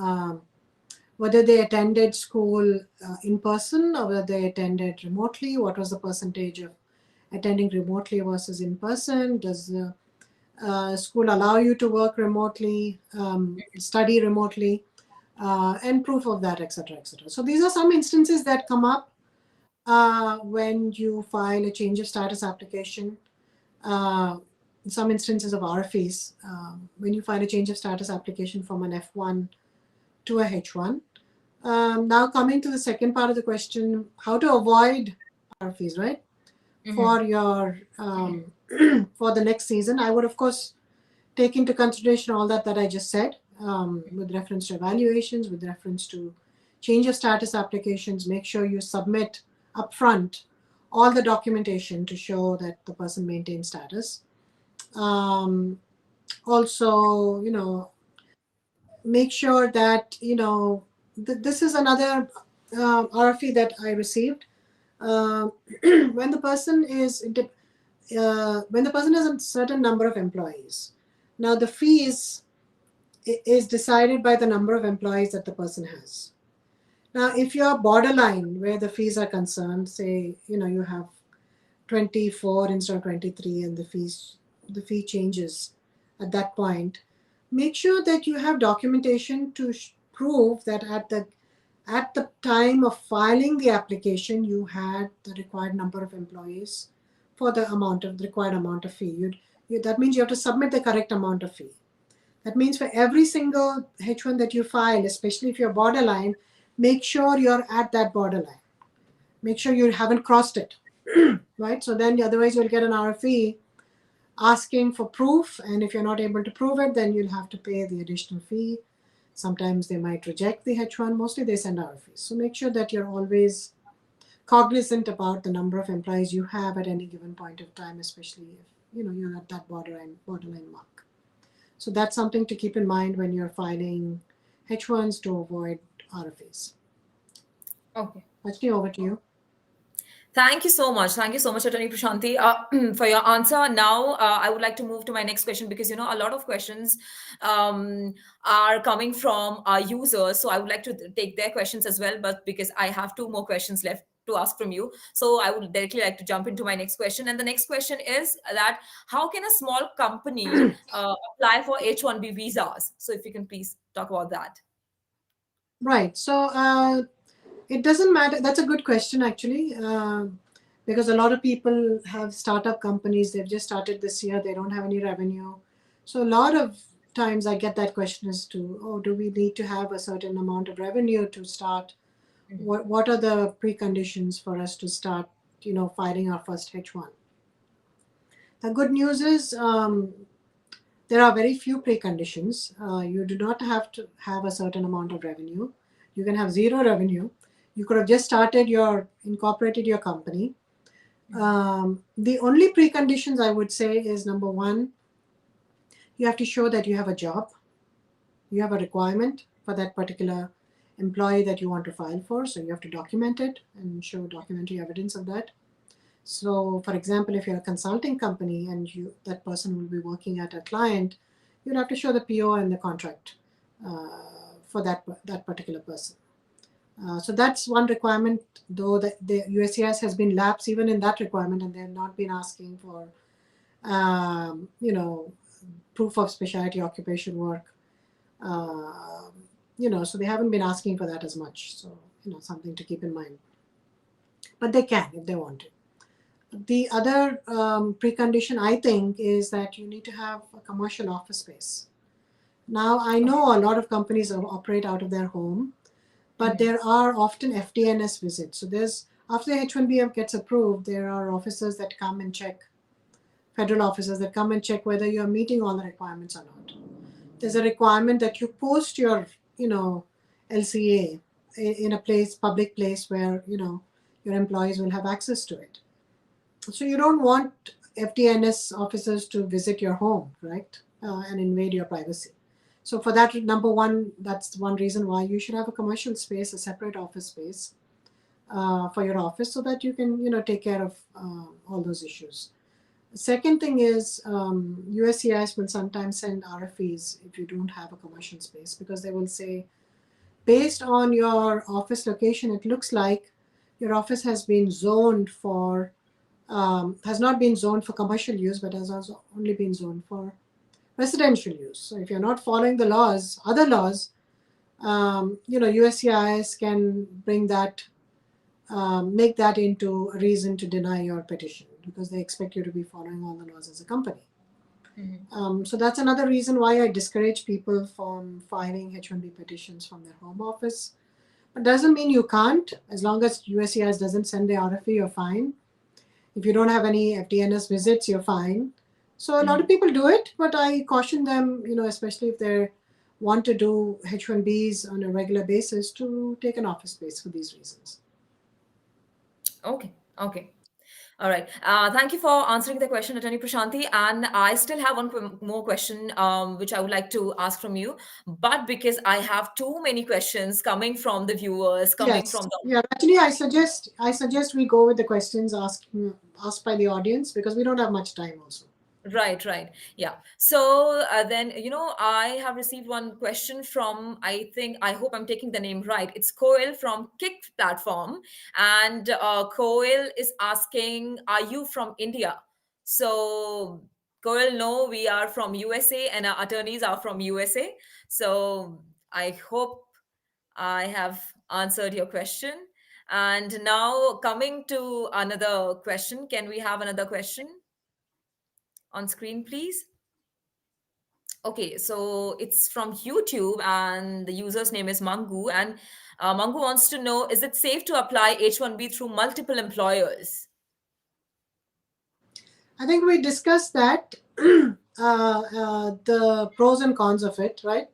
B: whether they attended school in person or whether they attended remotely. What was the percentage of attending remotely versus in person? Does the school allow you to work remotely, study remotely, and proof of that, etc., etc. So these are some instances that come up when you file a change of status application. Some instances of RFEs, when you file a change of status application from an F1 to a H1. Now coming to the second part of the question, how to avoid RFEs, right? For your for the next season, I would of course take into consideration all that I just said, with reference to evaluations, with reference to change of status applications. Make sure you submit upfront all the documentation to show that the person maintains status. Also, make sure that, this is another RFE that I received. When the person has a certain number of employees, now the fees is decided by the number of employees that the person has. Now, if you're borderline where the fees are concerned, say, you have 24 instead of 23 and the fee changes at that point, make sure that you have documentation to prove that at the time of filing the application, you had the required number of employees for the required amount of fee. That means you have to submit the correct amount of fee. That means for every single H1 that you file, especially if you're borderline, make sure you're at that borderline. Make sure you haven't crossed it, right? So then otherwise you'll get an RFE asking for proof, and if you're not able to prove it, then you'll have to pay the additional fee. Sometimes they might reject the H1. Mostly they send RFEs. So make sure that you're always cognizant about the number of employees you have at any given point of time, especially if you're at that borderline mark. So that's something to keep in mind when you're filing H1s to avoid RFEs.
A: Okay.
B: Actually, over to you.
A: Thank you so much. Thank you so much, Attorney Prashanti, for your answer. Now, I would like to move to my next question because, a lot of questions are coming from our users. So I would like to take their questions as well, but because I have two more questions left to ask from you. So I would directly like to jump into my next question. And the next question is that how can a small company apply for H-1B visas? So if you can please talk about that.
B: Right. So it doesn't matter. That's a good question, actually, because a lot of people have startup companies. They've just started this year. They don't have any revenue. So a lot of times I get that question as to, do we need to have a certain amount of revenue to start? What are the preconditions for us to start, filing our first H1? The good news is there are very few preconditions. You do not have to have a certain amount of revenue. You can have zero revenue. You could have just incorporated your company. The only preconditions I would say is, number one, you have to show that you have a job. You have a requirement for that particular employee that you want to file for. So you have to document it and show documentary evidence of that. So, for example, if you're a consulting company and that person will be working at a client, you'll have to show the PO and the contract for that particular person. So that's one requirement, though the USCIS has been lapsed even in that requirement, and they have not been asking for, proof of specialty occupation work. So they haven't been asking for that as much. So, something to keep in mind. But they can if they want to. The other precondition, I think, is that you need to have a commercial office space. Now, I know a lot of companies operate out of their home, but there are often FDNS visits. So after H-1B gets approved, there are officers that come and check, federal officers that come and check whether you're meeting all the requirements or not. There's a requirement that you post your, LCA in a public place where, your employees will have access to it. So you don't want FDNS officers to visit your home, right, and invade your privacy. So for that, number one, that's one reason why you should have a commercial space, a separate office space for your office, so that you can, take care of all those issues. The second thing is USCIS will sometimes send RFEs if you don't have a commercial space, because they will say, based on your office location, it looks like your office has been zoned for, has not been zoned for commercial use, but has also only been zoned for residential use. So if you're not following the laws, other laws, USCIS can bring that, make that into a reason to deny your petition because they expect you to be following all the laws as a company. So that's another reason why I discourage people from filing H-1B petitions from their home office. But doesn't mean you can't. As long as USCIS doesn't send the RFE, you're fine. If you don't have any FDNS visits, you're fine. So a lot of people do it, but I caution them, especially if they want to do H-1Bs on a regular basis, to take an office space for these reasons.
A: Okay. All right. Thank you for answering the question, Attorney Prashanti. And I still have one more question, which I would like to ask from you. But because I have too many questions coming from the viewers, coming
B: Yes.
A: from the
B: Yeah. Actually, I suggest we go with the questions asked by the audience because we don't have much time also.
A: Right. Yeah. So then, I have received one question from, I hope I'm taking the name right. It's Koel from Kick platform. And Koel is asking, are you from India? So Koel, no, we are from USA and our attorneys are from USA. So I hope I have answered your question. And now coming to another question, can we have another question on screen, please? Okay, so it's from YouTube and the user's name is Mangu. And Mangu wants to know, is it safe to apply H-1B through multiple employers?
B: I think we discussed that, the pros and cons of it, right?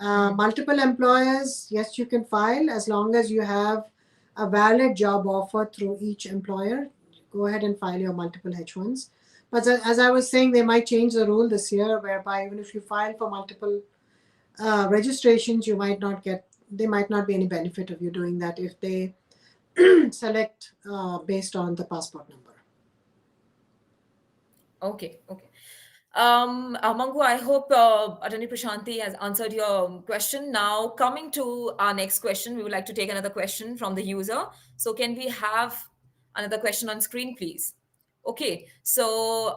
B: Multiple employers, yes, you can file as long as you have a valid job offer through each employer. Go ahead and file your multiple H1s. But as I was saying, they might change the rule this year, whereby even if you file for multiple registrations, there might not be any benefit of you doing that if they select based on the passport number.
A: Okay. Mangu, I hope Attorney Prashanti has answered your question. Now, coming to our next question, we would like to take another question from the user. So, can we have another question on screen, please? Okay, so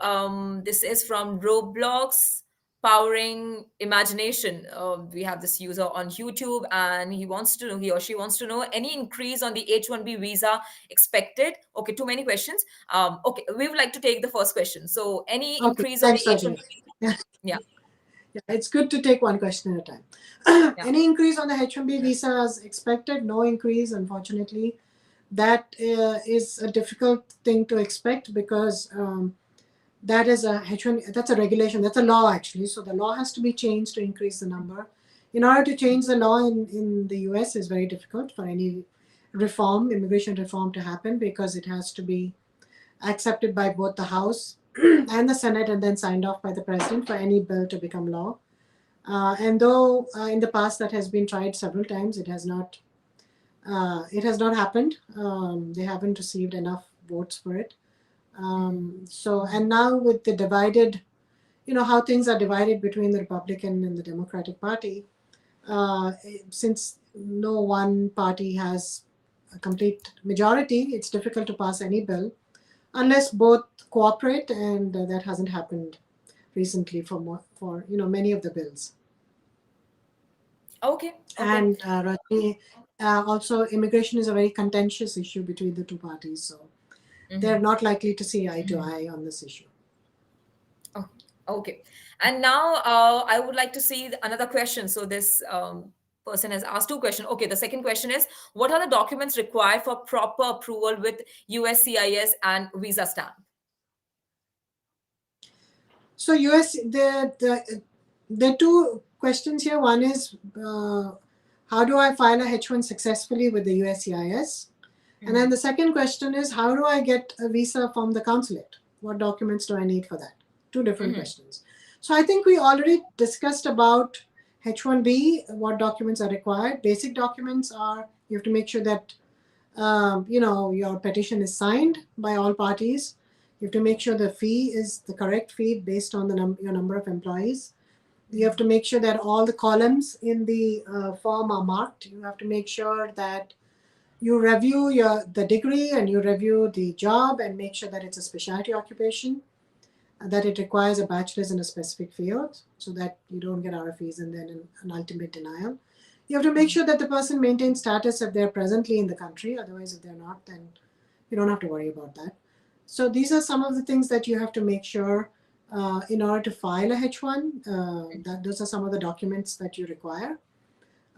A: this is from Roblox Powering Imagination. We have this user on YouTube, and he or she wants to know any increase on the H-1B visa expected. Okay, too many questions. Okay, we would like to take the first question. So, any
B: Okay,
A: increase on the
B: thanks,
A: H-1B
B: Rajni.
A: visa? Yeah.
B: Yeah, it's good to take one question at a time.
A: Yeah.
B: Any increase on the H-1B visa as expected? No increase, unfortunately. That is a difficult thing to expect because that is a H1, that's a regulation, that's a law actually. So the law has to be changed to increase the number. In order to change the law in the US is very difficult for any immigration reform to happen because it has to be accepted by both the House and the Senate and then signed off by the President for any bill to become law. And though in the past that has been tried several times, it has not happened. They haven't received enough votes for it. And now with the divided, how things are divided between the Republican and the Democratic Party, since no one party has a complete majority, it's difficult to pass any bill unless both cooperate, and that hasn't happened recently for many of the bills.
A: Okay.
B: And Rajni, also immigration is a very contentious issue between the two parties, so they're not likely to see eye to eye on this issue.
A: Oh, okay. And now I would like to see another question. So this person has asked two questions. Okay, the second question is, what are the documents required for proper approval with USCIS and visa stamp?
B: So the two questions here. One is, how do I file a H1 successfully with the USCIS? And then the second question is, how do I get a visa from the consulate? What documents do I need for that? Two different questions. So I think we already discussed about H1B, what documents are required. Basic documents are, you have to make sure that your petition is signed by all parties. You have to make sure the fee is the correct fee based on your number of employees. You have to make sure that all the columns in the form are marked. You have to make sure that you review the degree and you review the job and make sure that it's a specialty occupation, that it requires a bachelor's in a specific field so that you don't get RFEs and then an ultimate denial. You have to make sure that the person maintains status if they're presently in the country. Otherwise, if they're not, then you don't have to worry about that. So these are some of the things that you have to make sure in order to file a H1. Those are some of the documents that you require.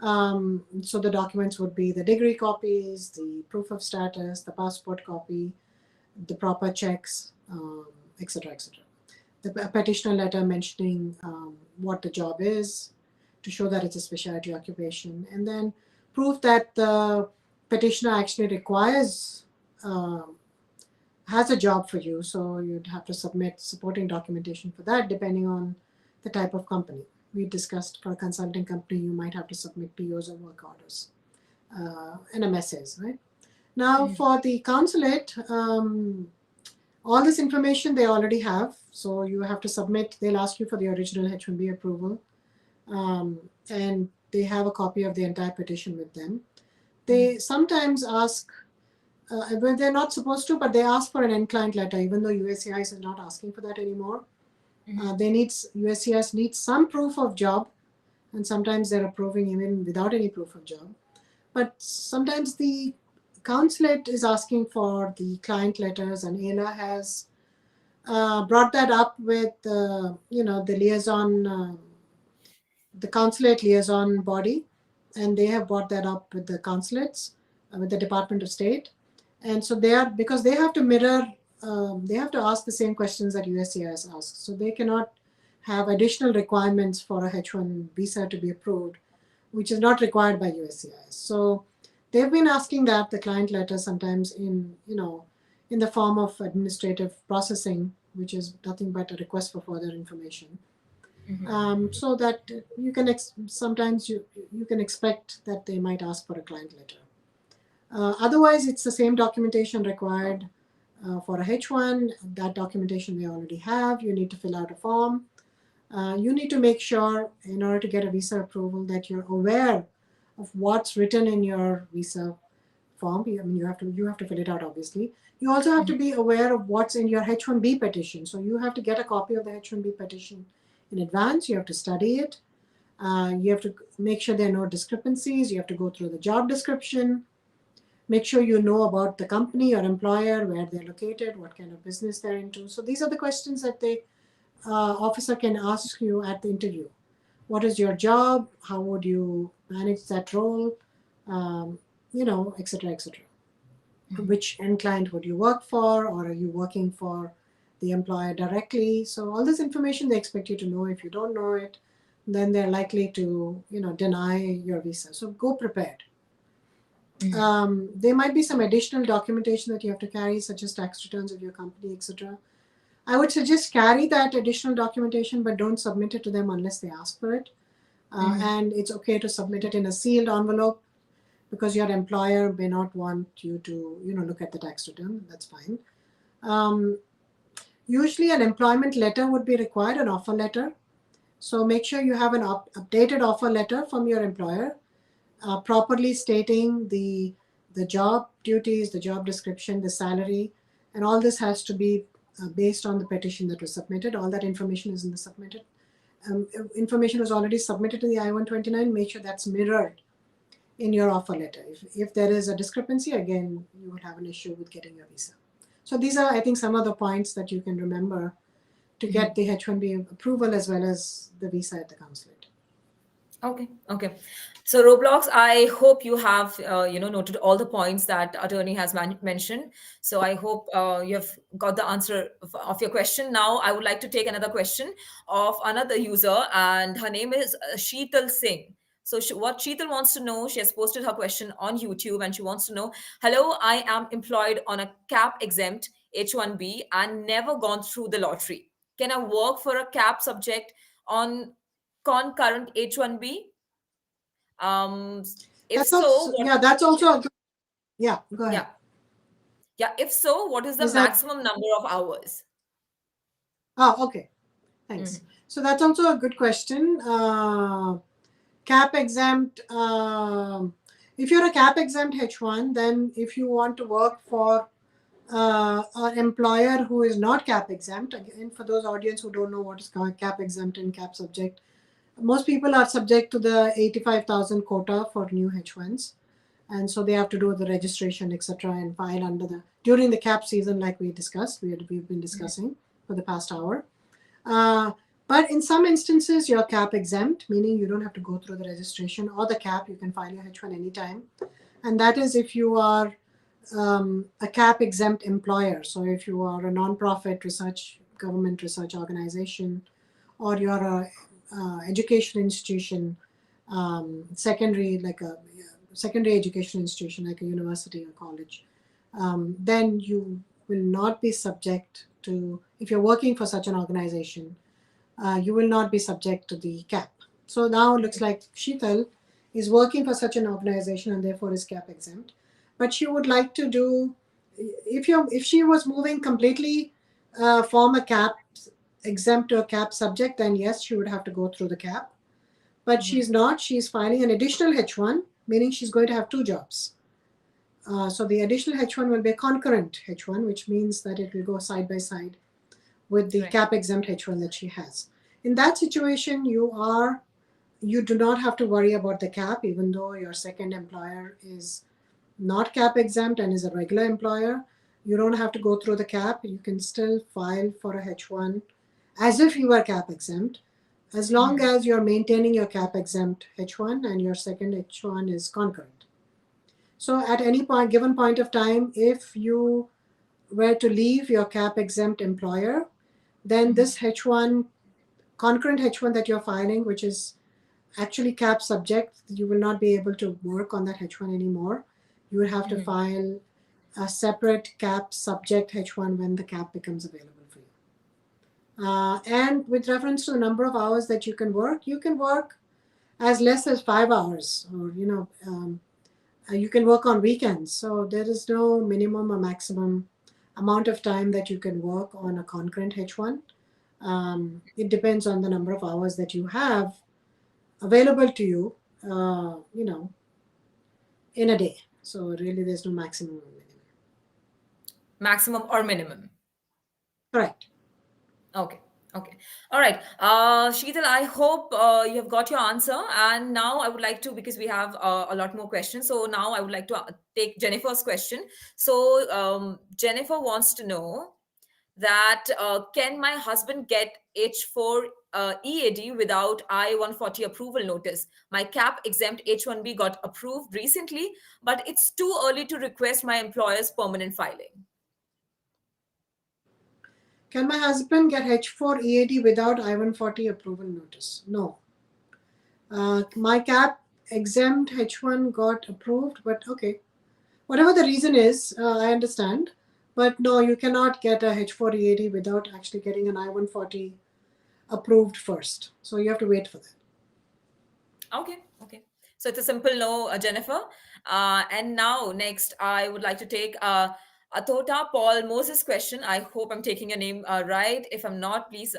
B: So the documents would be the degree copies, the proof of status, the passport copy, the proper checks, etc., etc. The petitioner letter mentioning what the job is to show that it's a specialty occupation, and then proof that the petitioner actually requires has a job for you. So you'd have to submit supporting documentation for that depending on the type of company. We discussed for a consulting company, you might have to submit POs or work orders and MSAs, right? Now for the consulate, all this information they already have. So you have to submit, they'll ask you for the original H-1B approval. And they have a copy of the entire petition with them. They sometimes ask, when they're not supposed to, but they ask for an end client letter, even though USCIS is not asking for that anymore. USCIS needs some proof of job, and sometimes they're approving even without any proof of job. But sometimes the consulate is asking for the client letters, and AILA has brought that up with the liaison, the consulate liaison body, and they have brought that up with the consulates, with the Department of State. And so because they have to mirror, they have to ask the same questions that USCIS asks. So they cannot have additional requirements for a H-1 visa to be approved, which is not required by USCIS. So they've been asking that, the client letter, sometimes in the form of administrative processing, which is nothing but a request for further information. So that you can sometimes you can expect that they might ask for a client letter. Otherwise, it's the same documentation required for a H-1. That documentation they already have. You need to fill out a form. You need to make sure, in order to get a visa approval, that you're aware of what's written in your visa form. I mean, you have to fill it out, obviously. You also have to be aware of what's in your H-1B petition. So you have to get a copy of the H-1B petition in advance. You have to study it. You have to make sure there are no discrepancies. You have to go through the job description. Make sure you know about the company or employer, where they're located, what kind of business they're into. So these are the questions that the officer can ask you at the interview. What is your job? How would you manage that role? Et cetera, et cetera. Which end client would you work for, or are you working for the employer directly? So all this information they expect you to know. If you don't know it, then they're likely to deny your visa. So go prepared. There might be some additional documentation that you have to carry, such as tax returns of your company, etc. I would suggest carry that additional documentation, but don't submit it to them unless they ask for it. And it's okay to submit it in a sealed envelope, because your employer may not want you to look at the tax return. That's fine. Usually an employment letter would be required, an offer letter. So make sure you have an updated offer letter from your employer, properly stating the job duties, the job description, the salary, and all this has to be based on the petition that was submitted. All that information is in the submitted. Information was already submitted to the I-129. Make sure that's mirrored in your offer letter. If there is a discrepancy, again, you would have an issue with getting your visa. So these are, I think, some of the points that you can remember to get the H-1B approval as well as the visa at the consulate.
A: Okay. So Roblox, I hope you have noted all the points that attorney has mentioned. So I hope you have got the answer of your question. Now I would like to take another question of another user, and her name is Sheetal Singh. So what Sheetal wants to know, she has posted her question on YouTube, and she wants to know, hello, I am employed on a cap exempt H-1B and never gone through the lottery. Can I work for a cap subject on concurrent H-1B? If
B: That's also, that's also a good, go ahead.
A: Yeah. If so, what is the maximum number of hours?
B: Okay. Thanks. So that's also a good question. Cap exempt. If you're a cap exempt H1, then if you want to work for an employer who is not cap exempt, again, for those audience who don't know what is called cap exempt and cap subject, most people are subject to the 85,000 quota for new H1s. And so they have to do the registration, etc., and file under during the cap season, like we discussed, we've been discussing for the past hour. But in some instances, you're cap exempt, meaning you don't have to go through the registration or the cap. You can file your H1 anytime. And that is if you are a cap exempt employer. So if you are a nonprofit government research organization, or you're a education institution, secondary education institution like a university or college, then you will not be subject to, if you're working for such an organization, you will not be subject to the cap. So now it looks like Sheetal is working for such an organization and therefore is cap exempt. But she would like to do, if she was moving completely from a cap exempt to a cap subject, then yes, she would have to go through the cap. But she's not. She's filing an additional H1, meaning she's going to have two jobs. So the additional H1 will be a concurrent H1, which means that it will go side by side with the cap exempt H1 that she has. In that situation, you do not have to worry about the cap, even though your second employer is not cap exempt and is a regular employer. You don't have to go through the cap. You can still file for a H1 as if you were cap exempt, as long as you're maintaining your cap exempt H1 and your second H1 is concurrent. So at any given point of time, if you were to leave your cap exempt employer, then this H1, concurrent H1 that you're filing, which is actually cap subject, you will not be able to work on that H1 anymore. You will have to file a separate cap subject H1 when the cap becomes available for you. And with reference to the number of hours that you can work as less as 5 hours, or you can work on weekends. So there is no minimum or maximum amount of time that you can work on a concurrent H1. It depends on the number of hours that you have available to you, in a day. So really there's no maximum or minimum.
A: Maximum or minimum.
B: Correct.
A: Okay. All right. Sheetal, I hope you have got your answer. And now I would like to, because we have a lot more questions. So now I would like to take Jennifer's question. So Jennifer wants to know that can my husband get H4 EAD without I-140 approval notice? My cap exempt H-1B got approved recently, but it's too early to request my employer's permanent filing.
B: Can my husband get H4 EAD without I-140 approval notice? No. My cap exempt H1 got approved, but okay. Whatever the reason is, I understand. But no, you cannot get a H4 EAD without actually getting an I-140 approved first. So you have to wait for that.
A: Okay. So it's a simple no, Jennifer. And now next, I would like to take Atota Paul Moses' question. I hope I'm taking your name right. If I'm not, please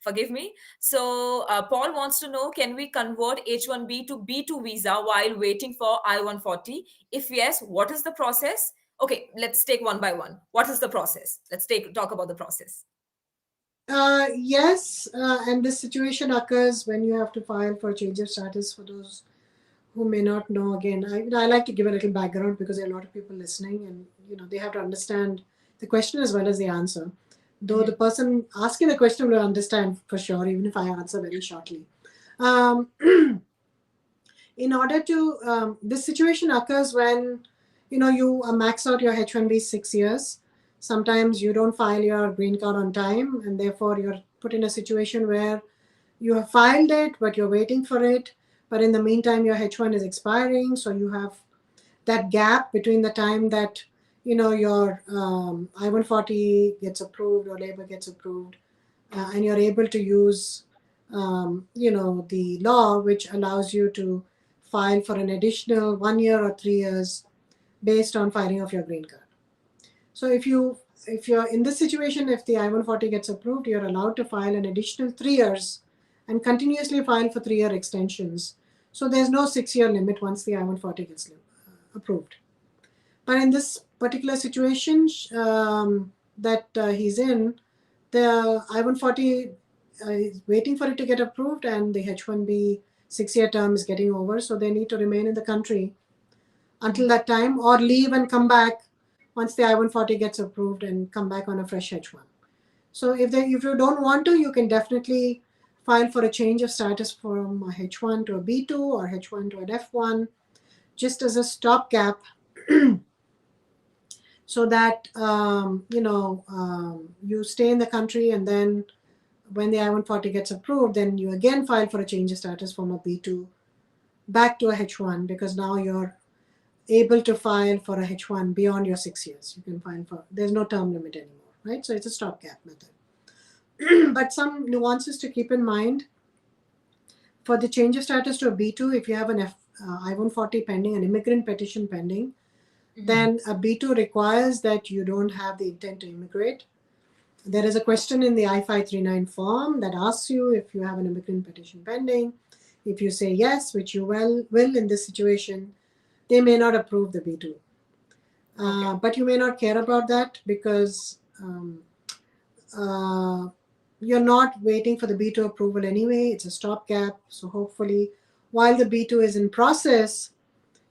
A: forgive me. So Paul wants to know, can we convert H-1B to B2 visa while waiting for I-140? If yes, what is the process? Okay, let's take one by one. What is the process? Let's talk about the process.
B: Yes, and this situation occurs when you have to file for change of status. For those who may not know, again, I like to give a little background because there are a lot of people listening, and they have to understand the question as well as the answer. Though the person asking the question will understand for sure, even if I answer very shortly. In order to, this situation occurs when you max out your H-1B 6 years. Sometimes you don't file your green card on time, and therefore you're put in a situation where you have filed it, but you're waiting for it. But in the meantime, your H1 is expiring. So you have that gap between the time that, your I-140 gets approved or labor gets approved, and you're able to use, the law, which allows you to file for an additional 1 year or 3 years based on filing of your green card. So if you if you're in this situation, if the I-140 gets approved, you're allowed to file an additional 3 years and continuously file for 3-year extensions. So there's no 6-year limit once the I-140 gets approved. But in this particular situation that he's in, the I-140 is waiting for it to get approved, and the H-1B 6-year term is getting over, so they need to remain in the country until that time, or leave and come back once the I-140 gets approved and come back on a fresh H-1. So if you don't want to, you can definitely file for a change of status from a H-1 to a B-2 or H-1 to an F-1, just as a stopgap, so that you stay in the country, and then when the I-140 gets approved, then you again file for a change of status from a B-2 back to a H-1, because now you're able to file for a H-1 beyond your 6 years. You can file for, there's no term limit anymore, right? So it's a stopgap method. But some nuances to keep in mind. For the change of status to a B-2, if you have an I-140 pending, an immigrant petition pending, then a B-2 requires that you don't have the intent to immigrate. There is a question in the I-539 form that asks you if you have an immigrant petition pending. If you say yes, which you will in this situation, they may not approve the B-2. Okay. But you may not care about that, because you're not waiting for the B-2 approval anyway. It's a stopgap. So hopefully, while the B-2 is in process,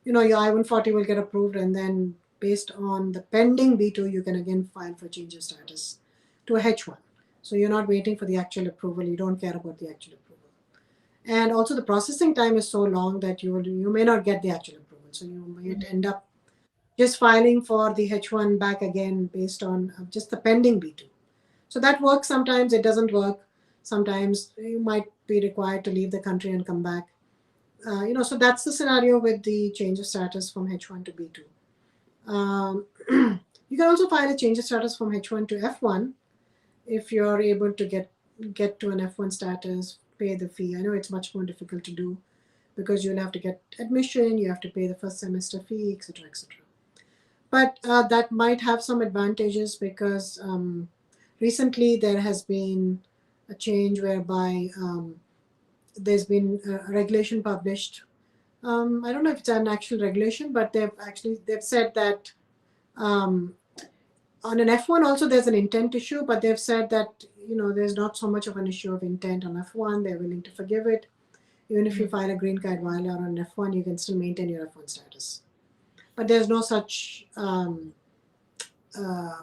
B: your I-140 will get approved, and then based on the pending B-2, you can again file for change of status to a H-1. So you're not waiting for the actual approval. You don't care about the actual approval. And also the processing time is so long that you may not get the actual approval. So you might end up just filing for the H-1 back again based on just the pending B-2. So that works sometimes, it doesn't work. Sometimes you might be required to leave the country and come back. So that's the scenario with the change of status from H-1 to B-2. You can also file a change of status from H-1 to F-1 if you're able to get to an F-1 status, pay the fee. I know it's much more difficult to do, because you'll have to get admission, you have to pay the first semester fee, etc., etc. But that might have some advantages, because recently there has been a change whereby there's been a regulation published. I don't know if it's an actual regulation, but they've said that on an F-1 also there's an intent issue, but they've said that there's not so much of an issue of intent on F-1. They're willing to forgive it. Even if you file a green card while you're on F-1, you can still maintain your F-1 status. But there's no such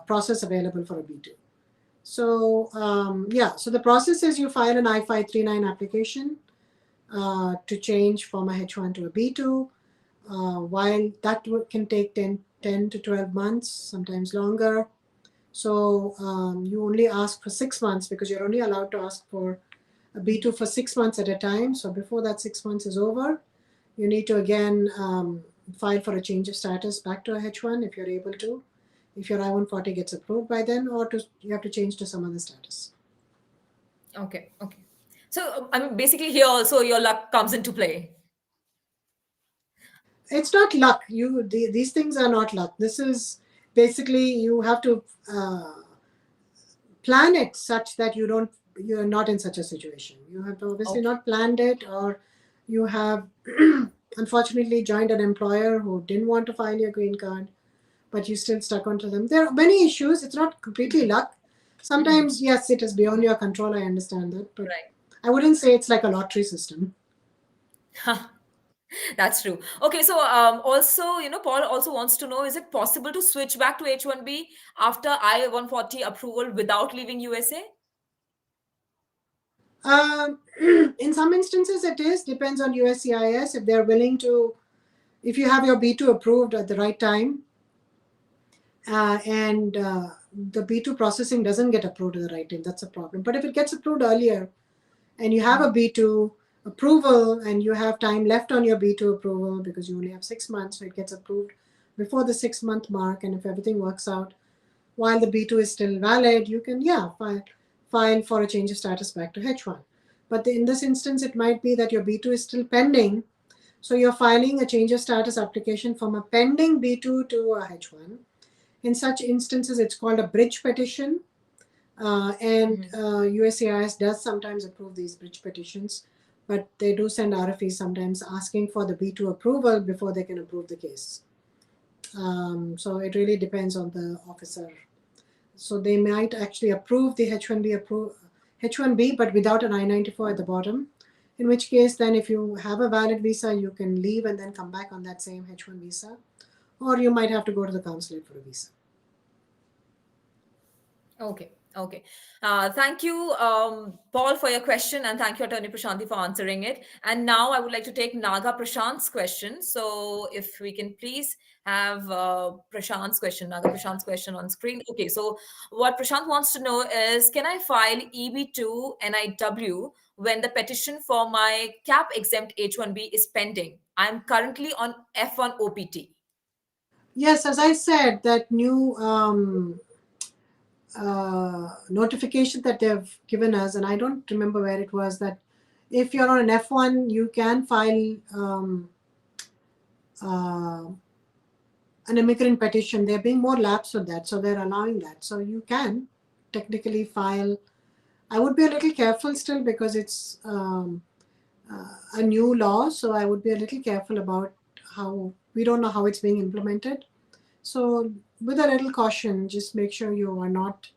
B: process available for a B-2. So so the process is you file an I-539 application to change from a H-1 to a B-2. While that can take 10 to 12 months, sometimes longer. So you only ask for 6 months, because you're only allowed to ask for a B-2 for 6 months at a time. So before that 6 months is over, you need to again file for a change of status back to a H-1 if you're able to, if your I-140 gets approved by then, or you have to change to some other status.
A: Okay. So basically here also your luck comes into play.
B: It's not luck. These things are not luck. This is basically, you have to plan it such that you're not in such a situation. You have obviously not planned it, or you have unfortunately joined an employer who didn't want to file your green card, but you still stuck onto them. There are many issues. It's not completely luck. Sometimes, yes, it is beyond your control. I understand that, but I wouldn't say it's like a lottery system.
A: That's true. Okay, so also, Paul also wants to know, is it possible to switch back to H-1B after I-140 approval without leaving USA?
B: In some instances it is, depends on USCIS, if they're willing to, if you have your B-2 approved at the right time, and the B-2 processing doesn't get approved at the right time, that's a problem. But if it gets approved earlier and you have a B-2 approval and you have time left on your B-2 approval, because you only have 6 months, so it gets approved before the 6-month mark, and if everything works out while the B-2 is still valid, you can file for a change of status back to H-1. But in this instance, it might be that your B-2 is still pending, so you're filing a change of status application from a pending B-2 to a H-1, In such instances, it's called a bridge petition. And USCIS does sometimes approve these bridge petitions, but they do send RFEs sometimes asking for the B2 approval before they can approve the case. So it really depends on the officer. So they might actually approve the H1B, but without an I-94 at the bottom. In which case, then if you have a valid visa, you can leave and then come back on that same H1 visa, or you might have to go to the consulate for a visa.
A: Okay. Okay. Thank you, Paul, for your question, and thank you, Attorney Prashanti, for answering it. And now I would like to take Naga Prashant's question. So, if we can please have Naga Prashant's question on screen. Okay. So, what Prashant wants to know is, can I file EB2 NIW when the petition for my cap exempt H1B is pending? I'm currently on F1 OPT.
B: Yes, as I said, that new notification that they've given us, and I don't remember where it was, that if you're on an F1, you can file an immigrant petition. They're being more lax with that, so they're allowing that. So you can technically file. I would be a little careful still because it's a new law, so I would be a little careful about how, we don't know how it's being implemented. So with a little caution, just make sure you are not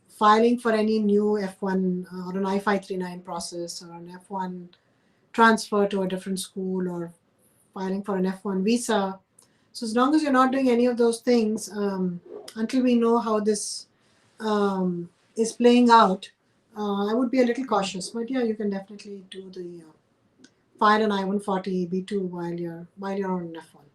B: filing for any new F1 or an I-539 process or an F1 transfer to a different school or filing for an F1 visa. So as long as you're not doing any of those things, until we know how this is playing out, I would be a little cautious. But yeah, you can definitely do the file an I-140 B2 while you're on an F1.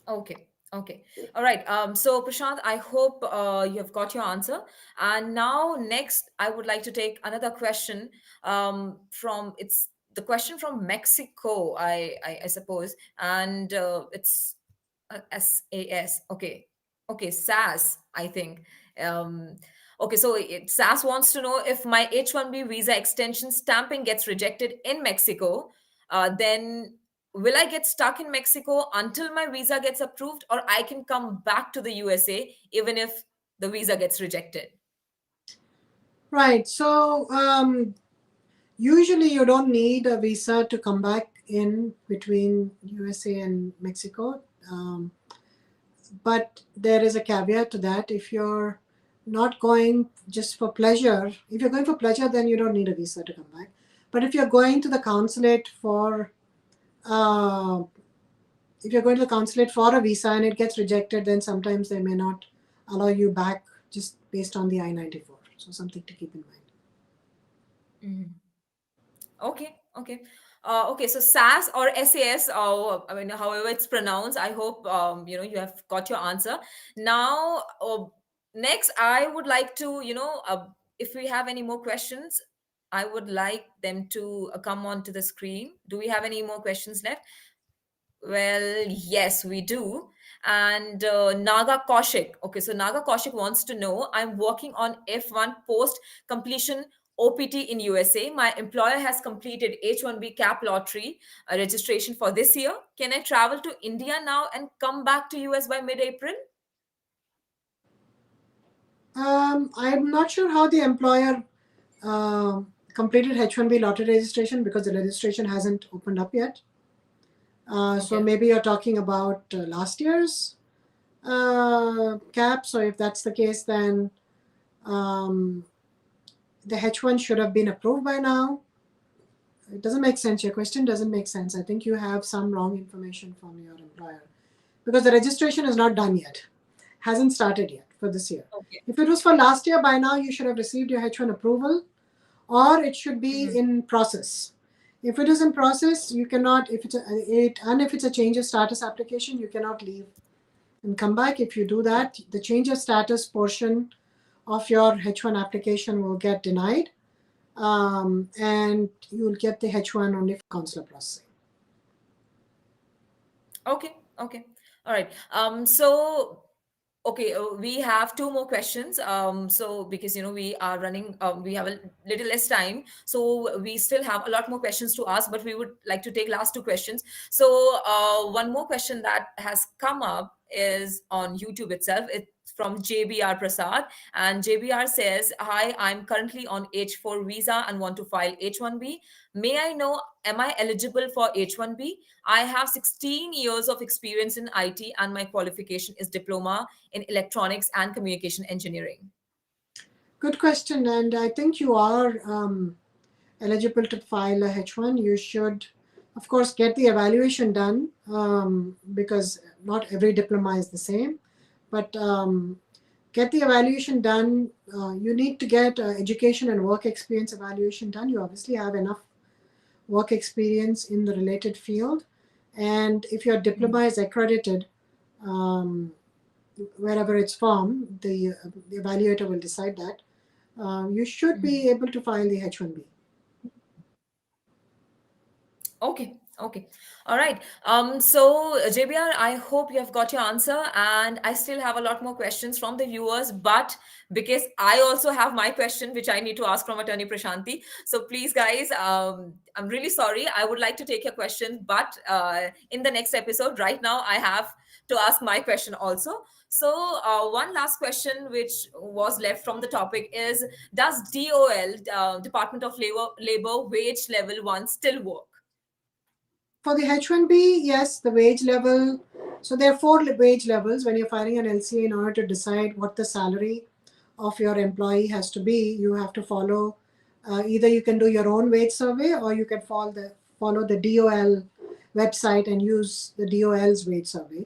A: Okay. Okay. All right. So Prashant, I hope you have got your answer. And now next, I would like to take another question from it's the question from Mexico, I suppose, and it's SAS. Okay. Okay. SAS, I think. Um, okay. So SAS wants to know if my H-1B visa extension stamping gets rejected in Mexico, then will I get stuck in Mexico until my visa gets approved, or I can come back to the USA even if the visa gets rejected?
B: Right. So usually you don't need a visa to come back in between USA and Mexico. But there is a caveat to that. If you're not going just for pleasure, if you're going for pleasure, then you don't need a visa to come back. But if you're going to the consulate for if you're going to the consulate for a visa and it gets rejected, then sometimes they may not allow you back just based on the I-94. So something to keep in mind.
A: Okay, okay. Okay, so SAS or SAS, I mean, however it's pronounced, I hope you have got your answer. Now, next, I would like to, if we have any more questions, I would like them to come onto the screen. Do we have any more questions left? Well, yes, we do. And Naga Kaushik. Okay, so Naga Kaushik wants to know, I'm working on F1 post completion OPT in USA. My employer has completed H-1B cap lottery registration for this year. Can I travel to India now and come back to US by mid-April?
B: I'm not sure how the employer completed H-1B lottery registration because the registration hasn't opened up yet. So
A: Okay.
B: maybe you're talking about last year's cap. So if that's the case, then the H1 should have been approved by now. It doesn't make sense. Your question doesn't make sense. I think you have some wrong information from your employer because the registration is not done yet, hasn't started yet for this year.
A: Okay.
B: If it was for last year, by now you should have received your H1 approval, or it should be in process. If it is in process, you cannot, if it's a change of status application, you cannot leave and come back. If you do that, the change of status portion of your H1 application will get denied, and you'll get the H1 only for consular processing.
A: Okay, okay. All right. So Okay, we have two more questions. So because we are running, we have a little less time, so we still have a lot more questions to ask. But we would like to take last two questions. So one more question that has come up is on YouTube itself. It's from JBR Prasad, and JBR says, "Hi, I'm currently on H4 visa and want to file H1B. May I know, am I eligible for H1B? I have 16 years of experience in IT, and my qualification is diploma in electronics and communication engineering."
B: Good question, and I think you are eligible to file a H1. You should, of course, get the evaluation done because not every diploma is the same. But get the evaluation done. You need to get education and work experience evaluation done. You obviously have enough work experience in the related field. And if your diploma is accredited, wherever it's from, the evaluator will decide that. You should be able to file the H-1B.
A: Okay. Okay. All right. So JBR, I hope you have got your answer, and I still have a lot more questions from the viewers, but because I also have my question, which I need to ask from Attorney Prashanti. So please, guys, I'm really sorry. I would like to take your question, but in the next episode, right now, I have to ask my question also. So one last question, which was left from the topic, is: does DOL, Department of Labor Wage Level 1, still work?
B: For the H-1B, yes, the wage level. So there are four wage levels when you're filing an LCA. In order to decide what the salary of your employee has to be, you have to follow. Either you can do your own wage survey, or you can follow the DOL website and use the DOL's wage survey.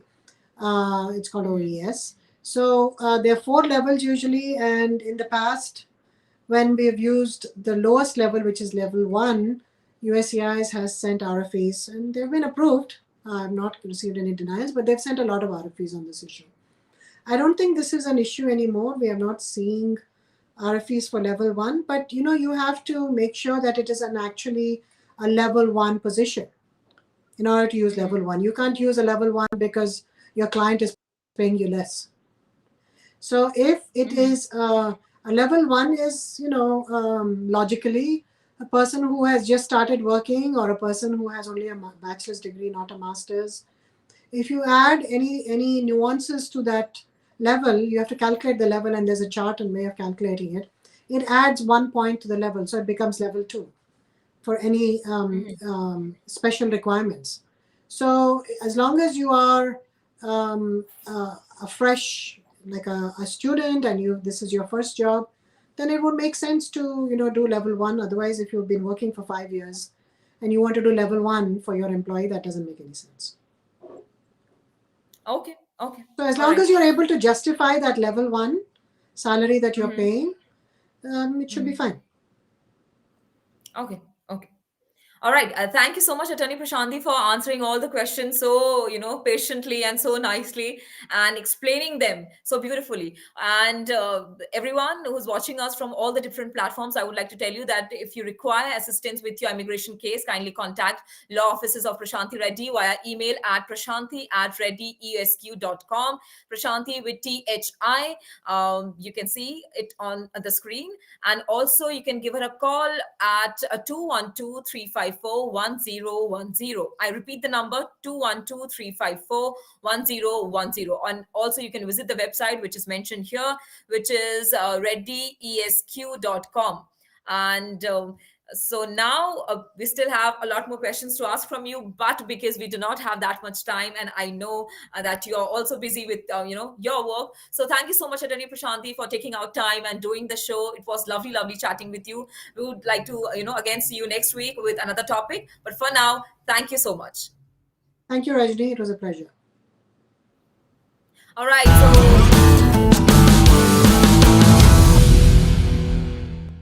B: It's called OES. So there are four levels usually, and in the past, when we've used the lowest level, which is level 1, USCIS has sent RFEs, and they've been approved. I've not received any denials, but they've sent a lot of RFEs on this issue. I don't think this is an issue anymore. We are not seeing RFEs for level 1, but you have to make sure that it is actually a level 1 position in order to use level 1. You can't use a level 1 because your client is paying you less. So if it is a level 1 is, logically a person who has just started working, or a person who has only a bachelor's degree, not a master's. If you add any nuances to that level, you have to calculate the level, and there's a chart and way of calculating it. It adds 1 point to the level, so it becomes level 2 for any special requirements. So as long as you are a fresh, like a student, and this is your first job, then it would make sense to do level 1. Otherwise, if you've been working for 5 years and you want to do level 1 for your employee, that doesn't make any sense.
A: Okay. Okay.
B: So as long as you're able to justify that level 1 salary that you're paying, it should be fine.
A: Okay. Okay. All right. Thank you so much, Attorney Prashanti, for answering all the questions so, patiently and so nicely, and explaining them so beautifully. And everyone who's watching us from all the different platforms, I would like to tell you that if you require assistance with your immigration case, kindly contact Law Offices of Prashanti Reddy via email at prashanti@reddyesq.com. Prashanti with THI. You can see it on the screen. And also, you can give her a call at 212-354-1010. I repeat the number, 212-354-1010. And also, you can visit the website, which is mentioned here, which is reddyesq.com. And so now we still have a lot more questions to ask from you, but because we do not have that much time, and I know that you're also busy with your work, so thank you so much, Attorney Prashanti, for taking out time and doing the show. It was lovely chatting with you. We would like to again see you next week with another topic, but for now, thank you so much.
B: Thank you, Rajni. It was a pleasure.
A: All right, so